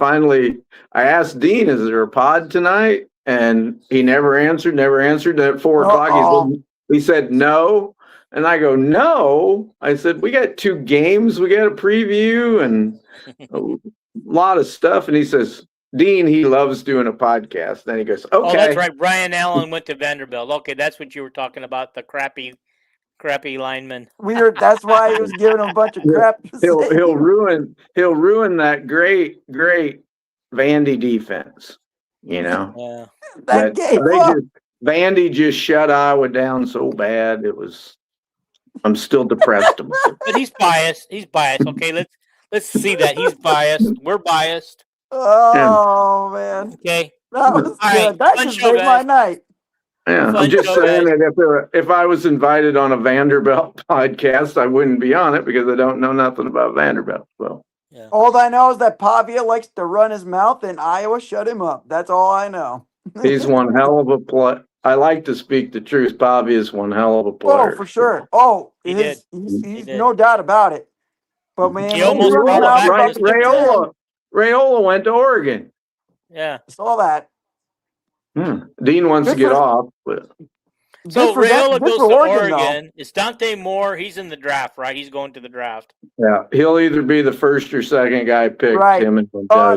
asked Dean, is there a pod tonight? And he never answered. At 4 o'clock, he said no. And I go, no. I said, we got 2 games. We got a preview and a lot of stuff. And he says, Dean, he loves doing a podcast. Then he goes, okay. Oh, that's right. Brian Allen went to Vanderbilt. Okay, that's what you were talking about, the crappy lineman. That's why he was giving him a bunch of crap. He'll ruin that great Vandy defense. Yeah. Vandy just shut Iowa down so bad. I'm still depressed about it. But he's biased. Okay, let's see that. He's biased. We're biased. Oh man. Okay. That was good. That just made my night. Yeah, I'm just saying that if I was invited on a Vanderbilt podcast, I wouldn't be on it because I don't know nothing about Vanderbilt. So yeah. All I know is that Pavia likes to run his mouth and Iowa shut him up. That's all I know. He's one hell of a player. I like to speak the truth. Pavia is one hell of a player. Oh, for sure. Oh, he's no doubt about it. But man, he almost Raiola went to Oregon. Yeah, saw that. Dean wants to get off. But. So Raiola goes to Oregon. It's Dante Moore. He's in the draft, right? He's going to the draft. Yeah, he'll either be the first or second guy picked. Right. Him and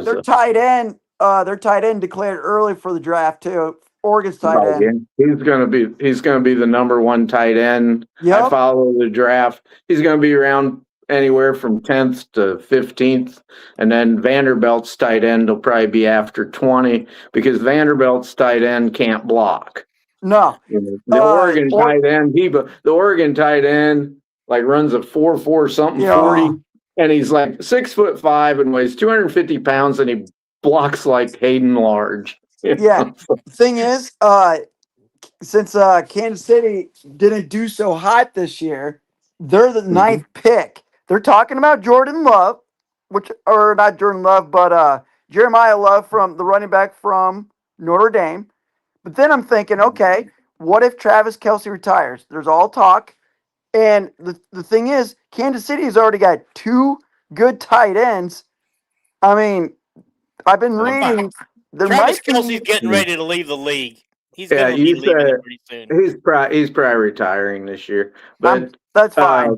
their tight end. Their tight end declared early for the draft too. Oregon's tight end. He's gonna be the number 1 tight end. Yep. I follow the draft. He's gonna be around anywhere from 10th to 15th, and then Vanderbilt's tight end will probably be after 20 because Vanderbilt's tight end can't block. No, the Oregon tight end like runs a 4.4 something 40, and he's like 6'5" and weighs 250 pounds, and he blocks like Hayden Large. Yeah. Thing is, since Kansas City didn't do so hot this year, they're the 9th pick. They're talking about Jordan Love, not Jordan Love, but Jeremiah Love from the running back from Notre Dame. But then I'm thinking, okay, what if Travis Kelce retires? There's all talk. And the thing is, Kansas City has already got 2 good tight ends. I mean, I've been reading. There Travis might be. Kelce's getting ready to leave the league. He's Yeah, going to be you leaving said it pretty soon. he's probably retiring this year. But That's fine.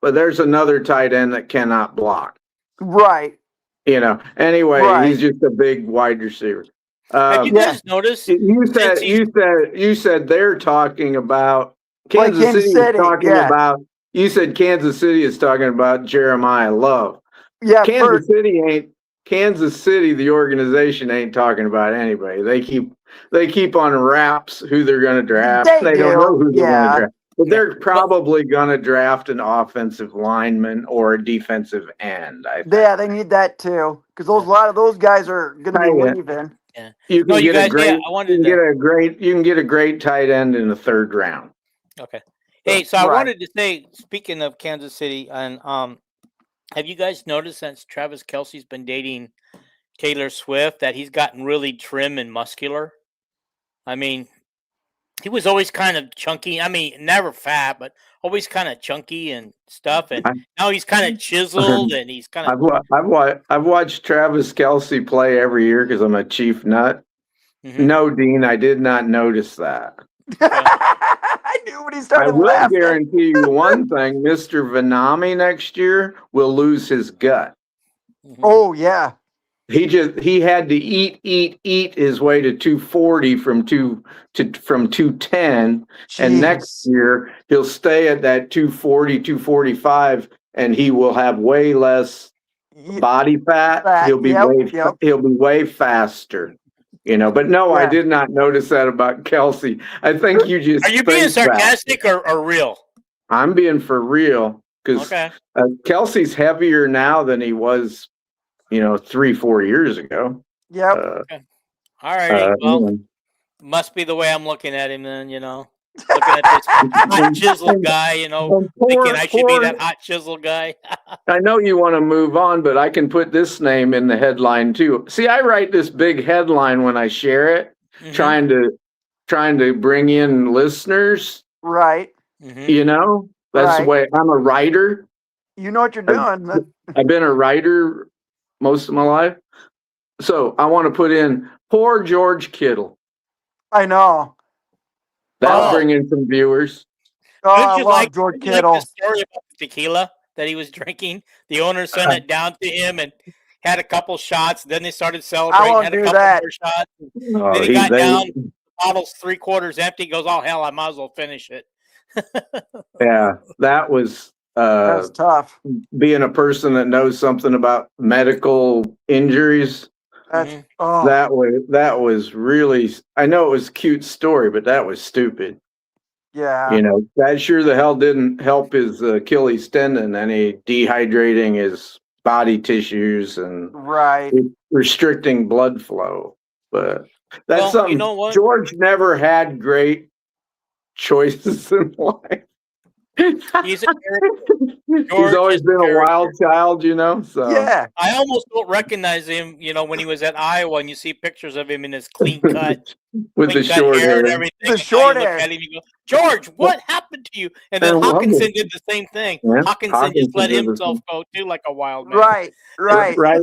but there's another tight end that cannot block. Right. Anyway, Right. he's just a big wide receiver. Have you guys noticed? You said they're talking about Kansas Kansas City is City, talking yeah. about. You said Kansas City is talking about Jeremiah Love. Yeah. Kansas City, the organization ain't talking about anybody. They keep on wraps who they're going to draft. They don't know who they're going to draft. But they're probably going to draft an offensive lineman or a defensive end. I think. Yeah, they need that too, because a lot of those guys are going to be leaving. Yeah. You can get a great tight end in the 3rd round. Okay. Hey, so I wanted to say, speaking of Kansas City, and have you guys noticed since Travis Kelce's been dating Taylor Swift that he's gotten really trim and muscular? I mean, he was always kind of chunky. I mean, never fat, but always kind of chunky and stuff. And now he's kind of chiseled, and he's kind of. I've watched Travis Kelce play every year because I'm a Chief nut. Mm-hmm. No, Dean, I did not notice that. I knew when he started laughing. I will guarantee you one thing: Mr. Vanami next year will lose his gut. Mm-hmm. Oh yeah. He had to eat his way to 240 from 210. Jeez. And next year he'll stay at that 240, 245, and he will have way less body fat. He'll be way faster. But no, I did not notice that about Kelce. I think you just are you being sarcastic or real? I'm being for real because Kelce's heavier now than he was 3-4 years ago. Yep. Okay. All right. Well, must be the way I'm looking at him then, Looking at this hot chisel guy, thinking I should be that hot chisel guy. I know you want to move on, but I can put this name in the headline too. See, I write this big headline when I share it, trying to bring in listeners. Right. Mm-hmm. That's the way I'm a writer. You know what you're doing. I've been a writer most of my life. So I want to put in poor George Kittle. I know. That'll bring in some viewers. Oh, I love George Kittle. Like the story about the tequila that he was drinking. The owner sent it down to him and had a couple shots. Then they started celebrating. I won't do that. More shots. Then he got down. The bottle's 3/4 empty. He goes, oh hell, I might as well finish it. Yeah, that was tough. Being a person that knows something about medical injuries. That was really. I know it was a cute story, but that was stupid. Yeah. That sure the hell didn't help his Achilles tendon any dehydrating his body tissues and restricting blood flow. But that's something. You know what? George never had great choices in life. He's always been a wild child, so yeah. I almost don't recognize him, when he was at Iowa and you see pictures of him in his clean cut with the short hair and everything. The short hair. At him, you go, George, what happened to you? And then Hawkinson did the same thing. Yeah. Hawkinson just let himself go too like a wild man. Right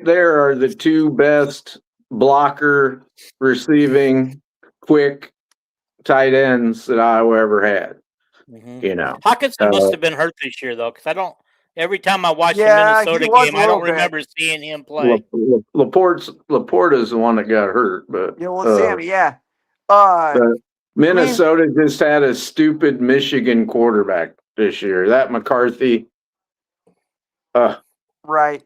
there are the two best blocker, receiving, quick tight ends that Iowa ever had. Hawkinson must have been hurt this year though, because every time I watch the Minnesota game, I don't remember seeing him play. Laporta's the one that got hurt, but Sammy, Minnesota just had a stupid Michigan quarterback this year. That McCarthy. Right.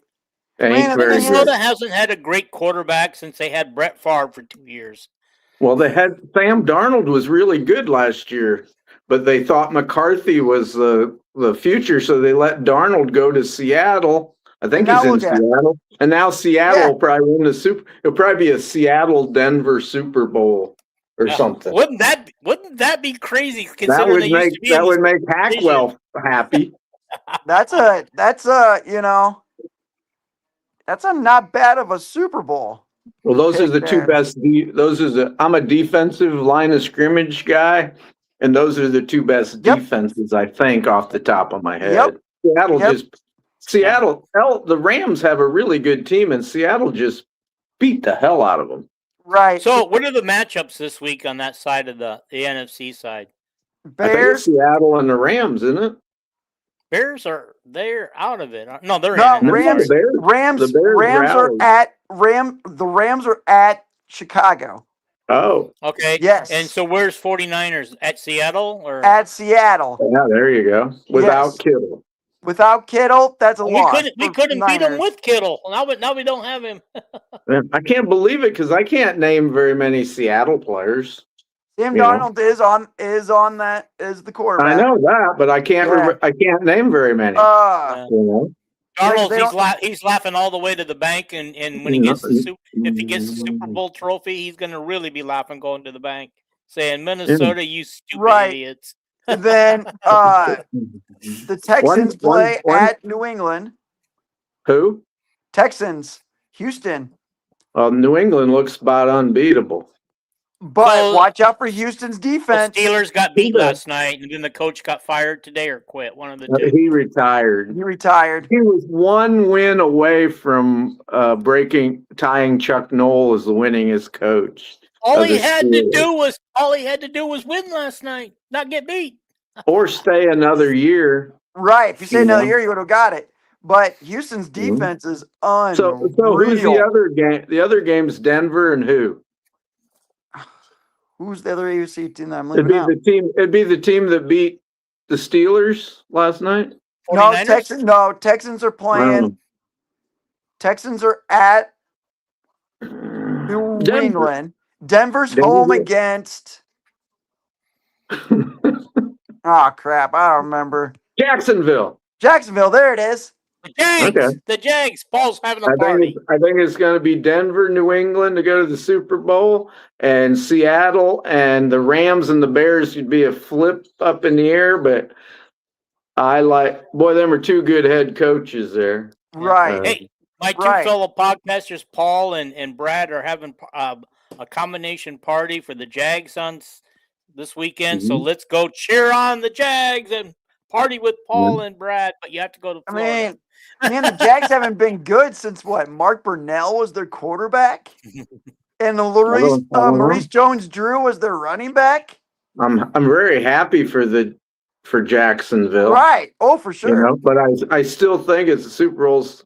Minnesota hasn't had a great quarterback since they had Brett Favre for 2 years. Well, they had Sam Darnold was really good last year. But they thought McCarthy was the future, so they let Darnold go to Seattle. I think he's in Seattle. And now Seattle will probably win the Super. It'll probably be a Seattle-Denver Super Bowl or something. Wouldn't that be crazy? That would make Hackwell happy. That's a not bad of a Super Bowl. Well, those are the two best. I'm a defensive line of scrimmage guy. And those are the two best Yep. defenses, I think, off the top of my head. Yep. The Rams have a really good team, and Seattle just beat the hell out of them. Right. So, what are the matchups this week on that side of the NFC side? I think it's Seattle and the Rams, isn't it? Bears they're out of it. No, they're No, in. Rams. The Rams are at Chicago. Oh. Okay. Yes. And so where's 49ers? At Seattle or at Seattle? Yeah, there you go. Without Kittle. Without Kittle, that's a loss. We couldn't beat him with Kittle. Now we don't have him. I can't believe it because I can't name very many Seattle players. Sam Darnold is the quarterback. I know that, but I can't. I can't name very many. Darnold, he's laughing all the way to the bank, and when he gets if he gets the Super Bowl trophy, he's going to really be laughing going to the bank, saying, "Minnesota, you stupid idiots." And then the Texans play at New England. Who? Texans, Houston. Well, New England looks about unbeatable. But watch out for Houston's defense. The Steelers got beat last night, and then the coach got fired today or quit. One of the two. He retired. He was one win away from tying Chuck Noll as the winningest coach. All he had to do was win last night, not get beat. Or stay another year. Right. If you stay another year, you would have got it. But Houston's defense is unreal. So who's the other game? The other game's Denver and who? Who's the other AFC team that I'm leaving out? It'd be the team that beat the Steelers last night. No, Texans are playing. Texans are at New England. Denver's home against. Oh crap! I don't remember. Jacksonville. There it is. The Jags. Okay. The Jags. Paul's having a party. I think it's going to be Denver, New England to go to the Super Bowl, and Seattle and the Rams and the Bears would be a flip up in the air. But them are two good head coaches there. Right. Hey, my two fellow podcasters, Paul and Brad, are having a combination party for the Jags on this weekend. So let's go cheer on the Jags and party with Paul and Brad. But you have to go to Florida. The Jags haven't been good since what? Mark Burnell was their quarterback, and Maurice Jones-Drew was their running back. I'm very happy for Jacksonville. Right. Oh, for sure. But I still think it's the Super Bowl's.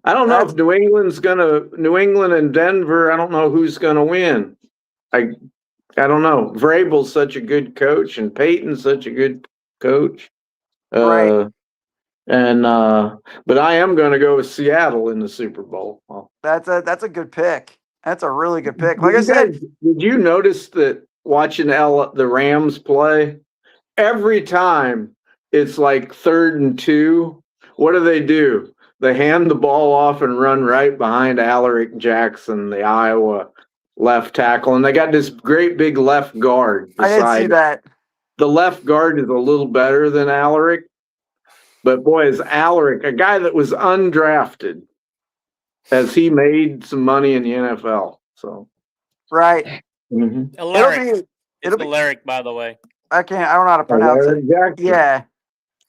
I don't know if New England and Denver. I don't know who's gonna win. I don't know. Vrabel's such a good coach, and Peyton's such a good coach. Right. But I am going to go with Seattle in the Super Bowl. That's a good pick. That's a really good pick. Like I said, did you notice that watching the Rams play? Every time it's like 3rd and 2, what do? They hand the ball off and run right behind Alaric Jackson, the Iowa left tackle, and they got this great big left guard. I didn't see that. The left guard is a little better than Alaric. But boy, is Alaric, a guy that was undrafted, has he made some money in the NFL? So, right. Mm-hmm. Alaric. It's Alaric, by the way. I don't know how to pronounce it. Jackson. Yeah.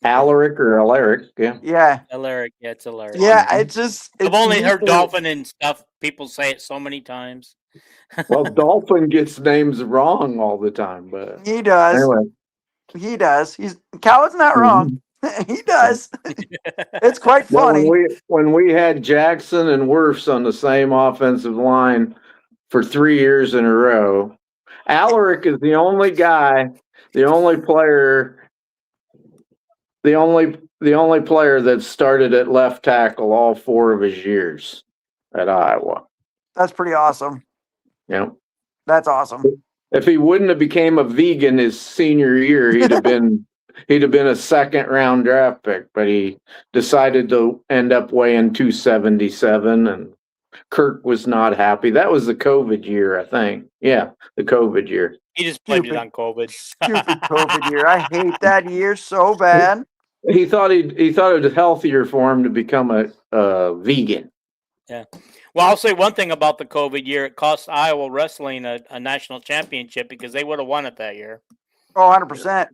Alaric or Alaric, yeah. Yeah. Alaric, yeah, it's Alaric. Yeah, I've only heard Dolphin and stuff. People say it so many times. Well, Dolphin gets names wrong all the time, but he does. Anyway. He does. Coward's not wrong. He does. It's quite funny. When we had Jackson and Wirfs on the same offensive line for 3 years in a row, Alaric is the only player that started at left tackle all 4 of his years at Iowa. That's pretty awesome. Yeah. That's awesome. If he wouldn't have became a vegan his senior year, he'd have been a 2nd-round draft pick, but he decided to end up weighing 277, and Kirk was not happy. That was the COVID year, I think. Yeah, the COVID year. He just blamed it on COVID. Stupid COVID year. I hate that year so bad. He thought it was healthier for him to become a vegan. Yeah. Well, I'll say one thing about the COVID year. It cost Iowa wrestling a national championship because they would have won it that year. Oh, 100%.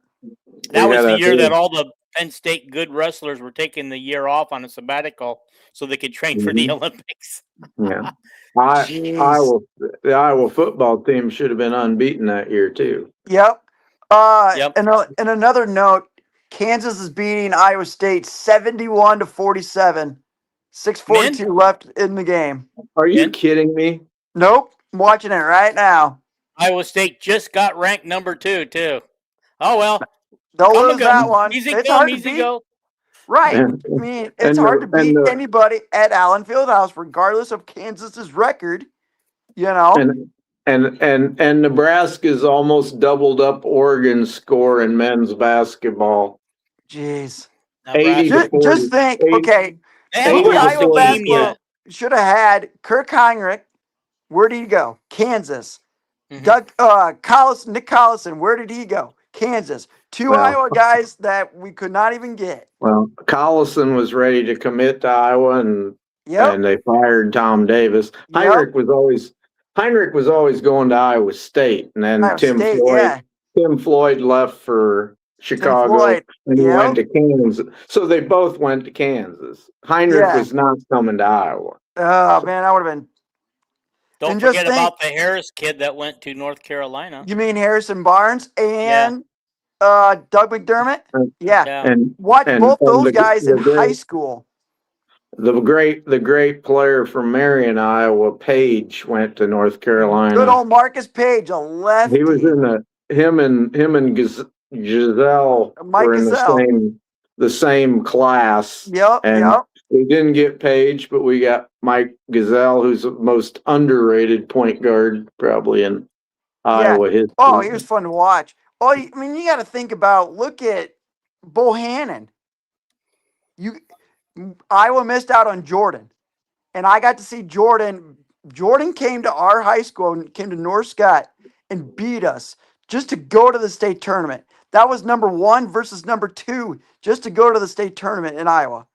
That was had the a year that big- all the Penn State good wrestlers were taking the year off on a sabbatical so they could train for the Mhm. Olympics. Yeah. Jeez. The Iowa football team should have been unbeaten that year too. Yep. Yep. And another note, Kansas is beating Iowa State 71-47. 6:42 left in the game. Are you Men? kidding me? Nope. I'm watching it right now. Iowa State just got ranked number 2 too. Oh well. They'll Come lose and go. that one. Easy It's come, hard to easy beat. go. Right. And- I mean, it's and hard the- to beat and the- anybody at Allen Fieldhouse, regardless of Kansas's record. You know. And Nebraska's almost doubled up Oregon's score in men's basketball. Jeez. 80 to 40. Just think. Okay. They Hey, Who haven't would lost Iowa a game basketball yet. should have had? Kirk Heinrich. Where did he go? Kansas. Mhm. Nick Collison. Where did he go? Kansas. Two Well- Iowa guys that we could not even get. Well, Collison was ready to commit to Iowa, and Yep. they fired Tom Davis. Yep. Heinrich was always going to Iowa State, and then Iowa Tim State, Floyd. yeah. Tim Floyd left for Chicago, Floyd, and he yep. went to Kansas. So they both went to Kansas. Heinrich Yeah. was not coming to Iowa. Oh man, that would have been. Don't And just forget think- about the Harris kid that went to North Carolina. You mean Harrison Barnes and Doug McDermott? Yeah. Yeah. And Watch and- both and those the- guys the in great- high school. the great player from Marion, Iowa, Page, went to North Carolina. Good old Marcus Page, a lefty. He was in him and Giselle Mike were in Giselle. the same class. Yep. And Yep. we didn't get Page, but we got Mike Giselle, who's the most underrated point guard probably in Iowa history. Oh, he was fun to watch. Oh, I mean, you got to think about. Look at Bohannon. Iowa missed out on Jordan, and I got to see Jordan. Jordan came to our high school and came to North Scott and beat us just to go to the state tournament. That was number 1 versus number 2 just to go to the state tournament in Iowa.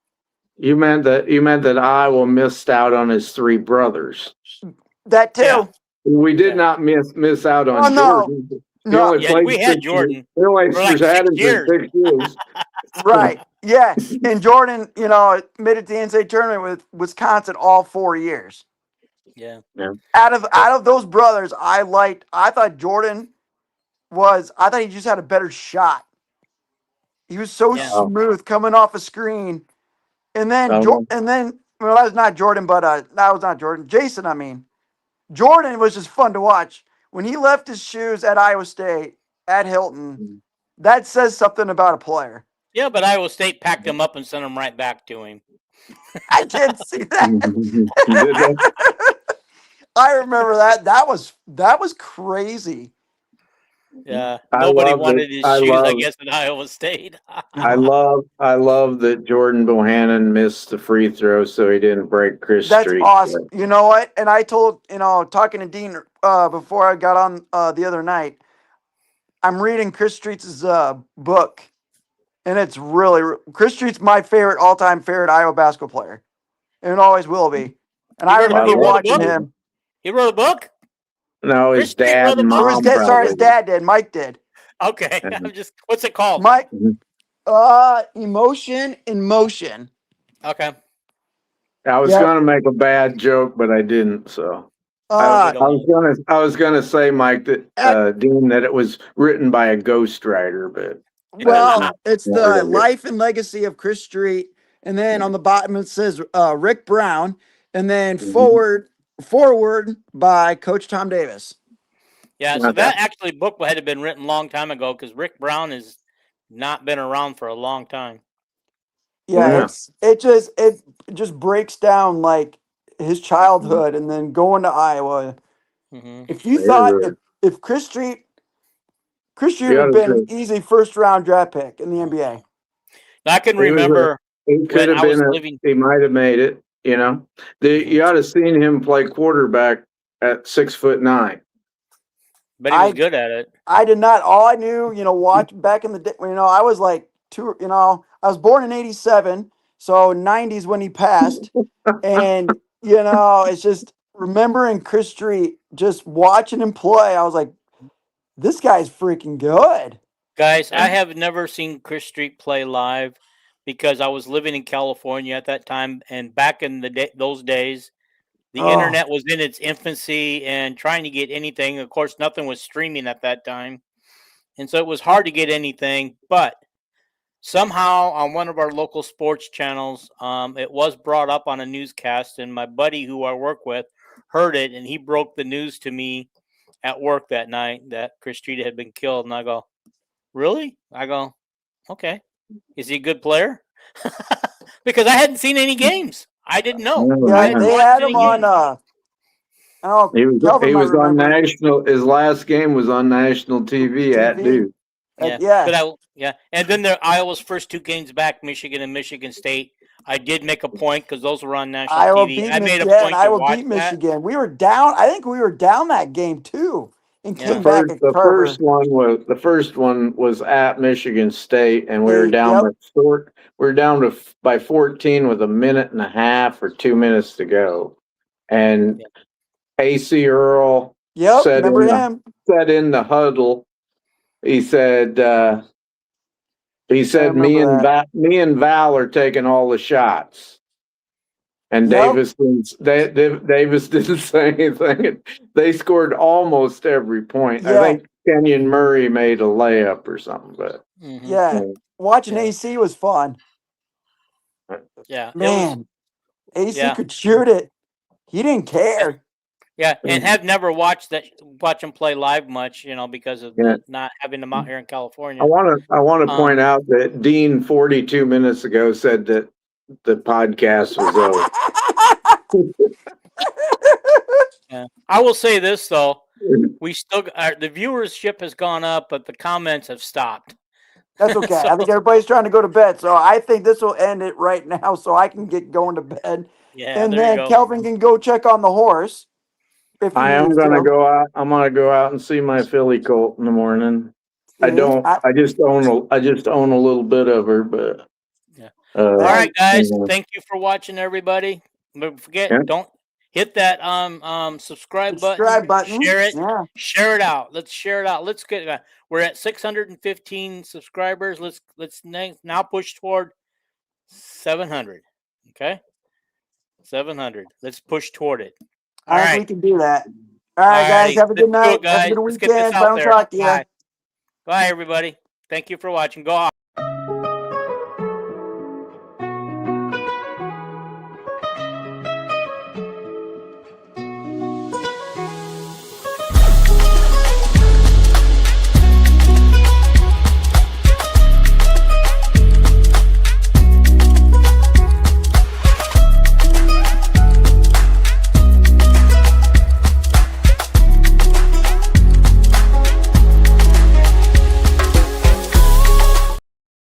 You meant that Iowa missed out on his 3 brothers. That too. Yeah. We did Yeah. not miss out on Oh, no. Jordan. He No, only Yeah, played we had 6 Jordan years. He only for like had 6 him years. for 6 years. right. Yeah. And Jordan, made it to the NCAA tournament with Wisconsin all 4 years. Yeah. Out of those brothers, I thought he just had a better shot. He was so Yeah. smooth coming off a screen. And then Oh. well, that was not Jordan, but that was not Jordan. Jason, I mean. Jordan was just fun to watch. When he left his shoes at Iowa State, at Hilton, that says something about a player. Yeah, but Iowa State packed him up and sent him right back to him. I did see that. You did that? I remember that. That was crazy. Yeah. I Nobody love wanted it. his I shoes, love- I guess, at Iowa State. I love that Jordan Bohannon missed the free throw so he didn't break Chris That's Street. awesome. You know what? And I told, talking to Dean before I got on the other night, I'm reading Chris Street's book, and it's really Chris Street's my all-time favorite Iowa basketball player, and it always will be. And I He remember wrote a watching book? him. He wrote a book? No, Chris his Street dad wrote a and book? Or his mom dad, sorry, his probably. dad did. Mike did. Okay. What's it called? Mike, Mhm. Emotion in Motion. Okay. I was Yeah. gonna make a bad joke, but I didn't. So Uh, I was gonna say, Mike, that Dean, that it was written by a ghostwriter, but Well, it's not the really. life and legacy of Chris Street, and then on the bottom it says Rick Brown, and then Mhm. forward by Coach Tom Davis. Yeah, so Okay. that actually book had been written a long time ago because Rick Brown has not been around for a long time. Yeah, Yeah. it just breaks down like his childhood and then going to Iowa. Hmm. If you Very thought good. if Chris Street would Yeah, have been that's an easy first round draft pick in the NBA. I can He was remember he could when have I was been. living. He might have made it. You ought to seen him play quarterback at 6'9". But he was I- good at it. I did not. All I knew, watch back in the day. I was like I was born in '87, so '90s when he passed, and it's just remembering Chris Street, just watching him play. I was like, this guy's freaking good. Guys, I have never seen Chris Street play live because I was living in California at that time, and back in those days, the internet was in its infancy, and trying to get anything, of course, nothing was streaming at that time, and so it was hard to get anything. But somehow, on one of our local sports channels, it was brought up on a newscast, and my buddy who I work with heard it, and he broke the news to me at work that night that Chris Street had been killed, and I go, really? I go, okay. Is he a good player? Because I hadn't seen any games. I didn't know. Yeah, they had him on. He was on national. His last game was on national TV at Duke. Yeah. And then Iowa's first 2 games back, Michigan and Michigan State. I did make a point because those were on national TV. I made a point. Iowa beat Michigan. We were down. I think we were down that game too. And came back. The first one was at Michigan State, and we were down by 14 with a minute and a half or 2 minutes to go, and AC Earl said in the huddle, he said me and Val are taking all the shots. And Davis didn't say anything. They scored almost every point. I think Kenyon Murray made a layup or something. But watching AC was fun. Yeah, man, AC could shoot it. He didn't care. Yeah, and have never watch him play live much, because of not having him out here in California. I want to point out that Dean 42 minutes ago said that the podcast was over. Yeah. I will say this though, we still the viewership has gone up, but the comments have stopped. That's okay. I think everybody's trying to go to bed, so I think this will end it right now, so I can get going to bed. Yeah, and then Kelvin can go check on the horse. I am gonna go out. I'm gonna go out and see my filly colt in the morning. I just own a little bit of her, but. All right, guys. Thank you for watching, everybody. Don't forget, don't hit that subscribe button. Share it. Yeah. Share it out. Let's share it out. Let's get. We're at 615 subscribers. Let's now push toward 700. Okay, 700. Let's push toward it. All right, we can do that. All right, guys. Have a good night. Have a good weekend. I don't talk to you. Bye, everybody. Thank you for watching. Go off.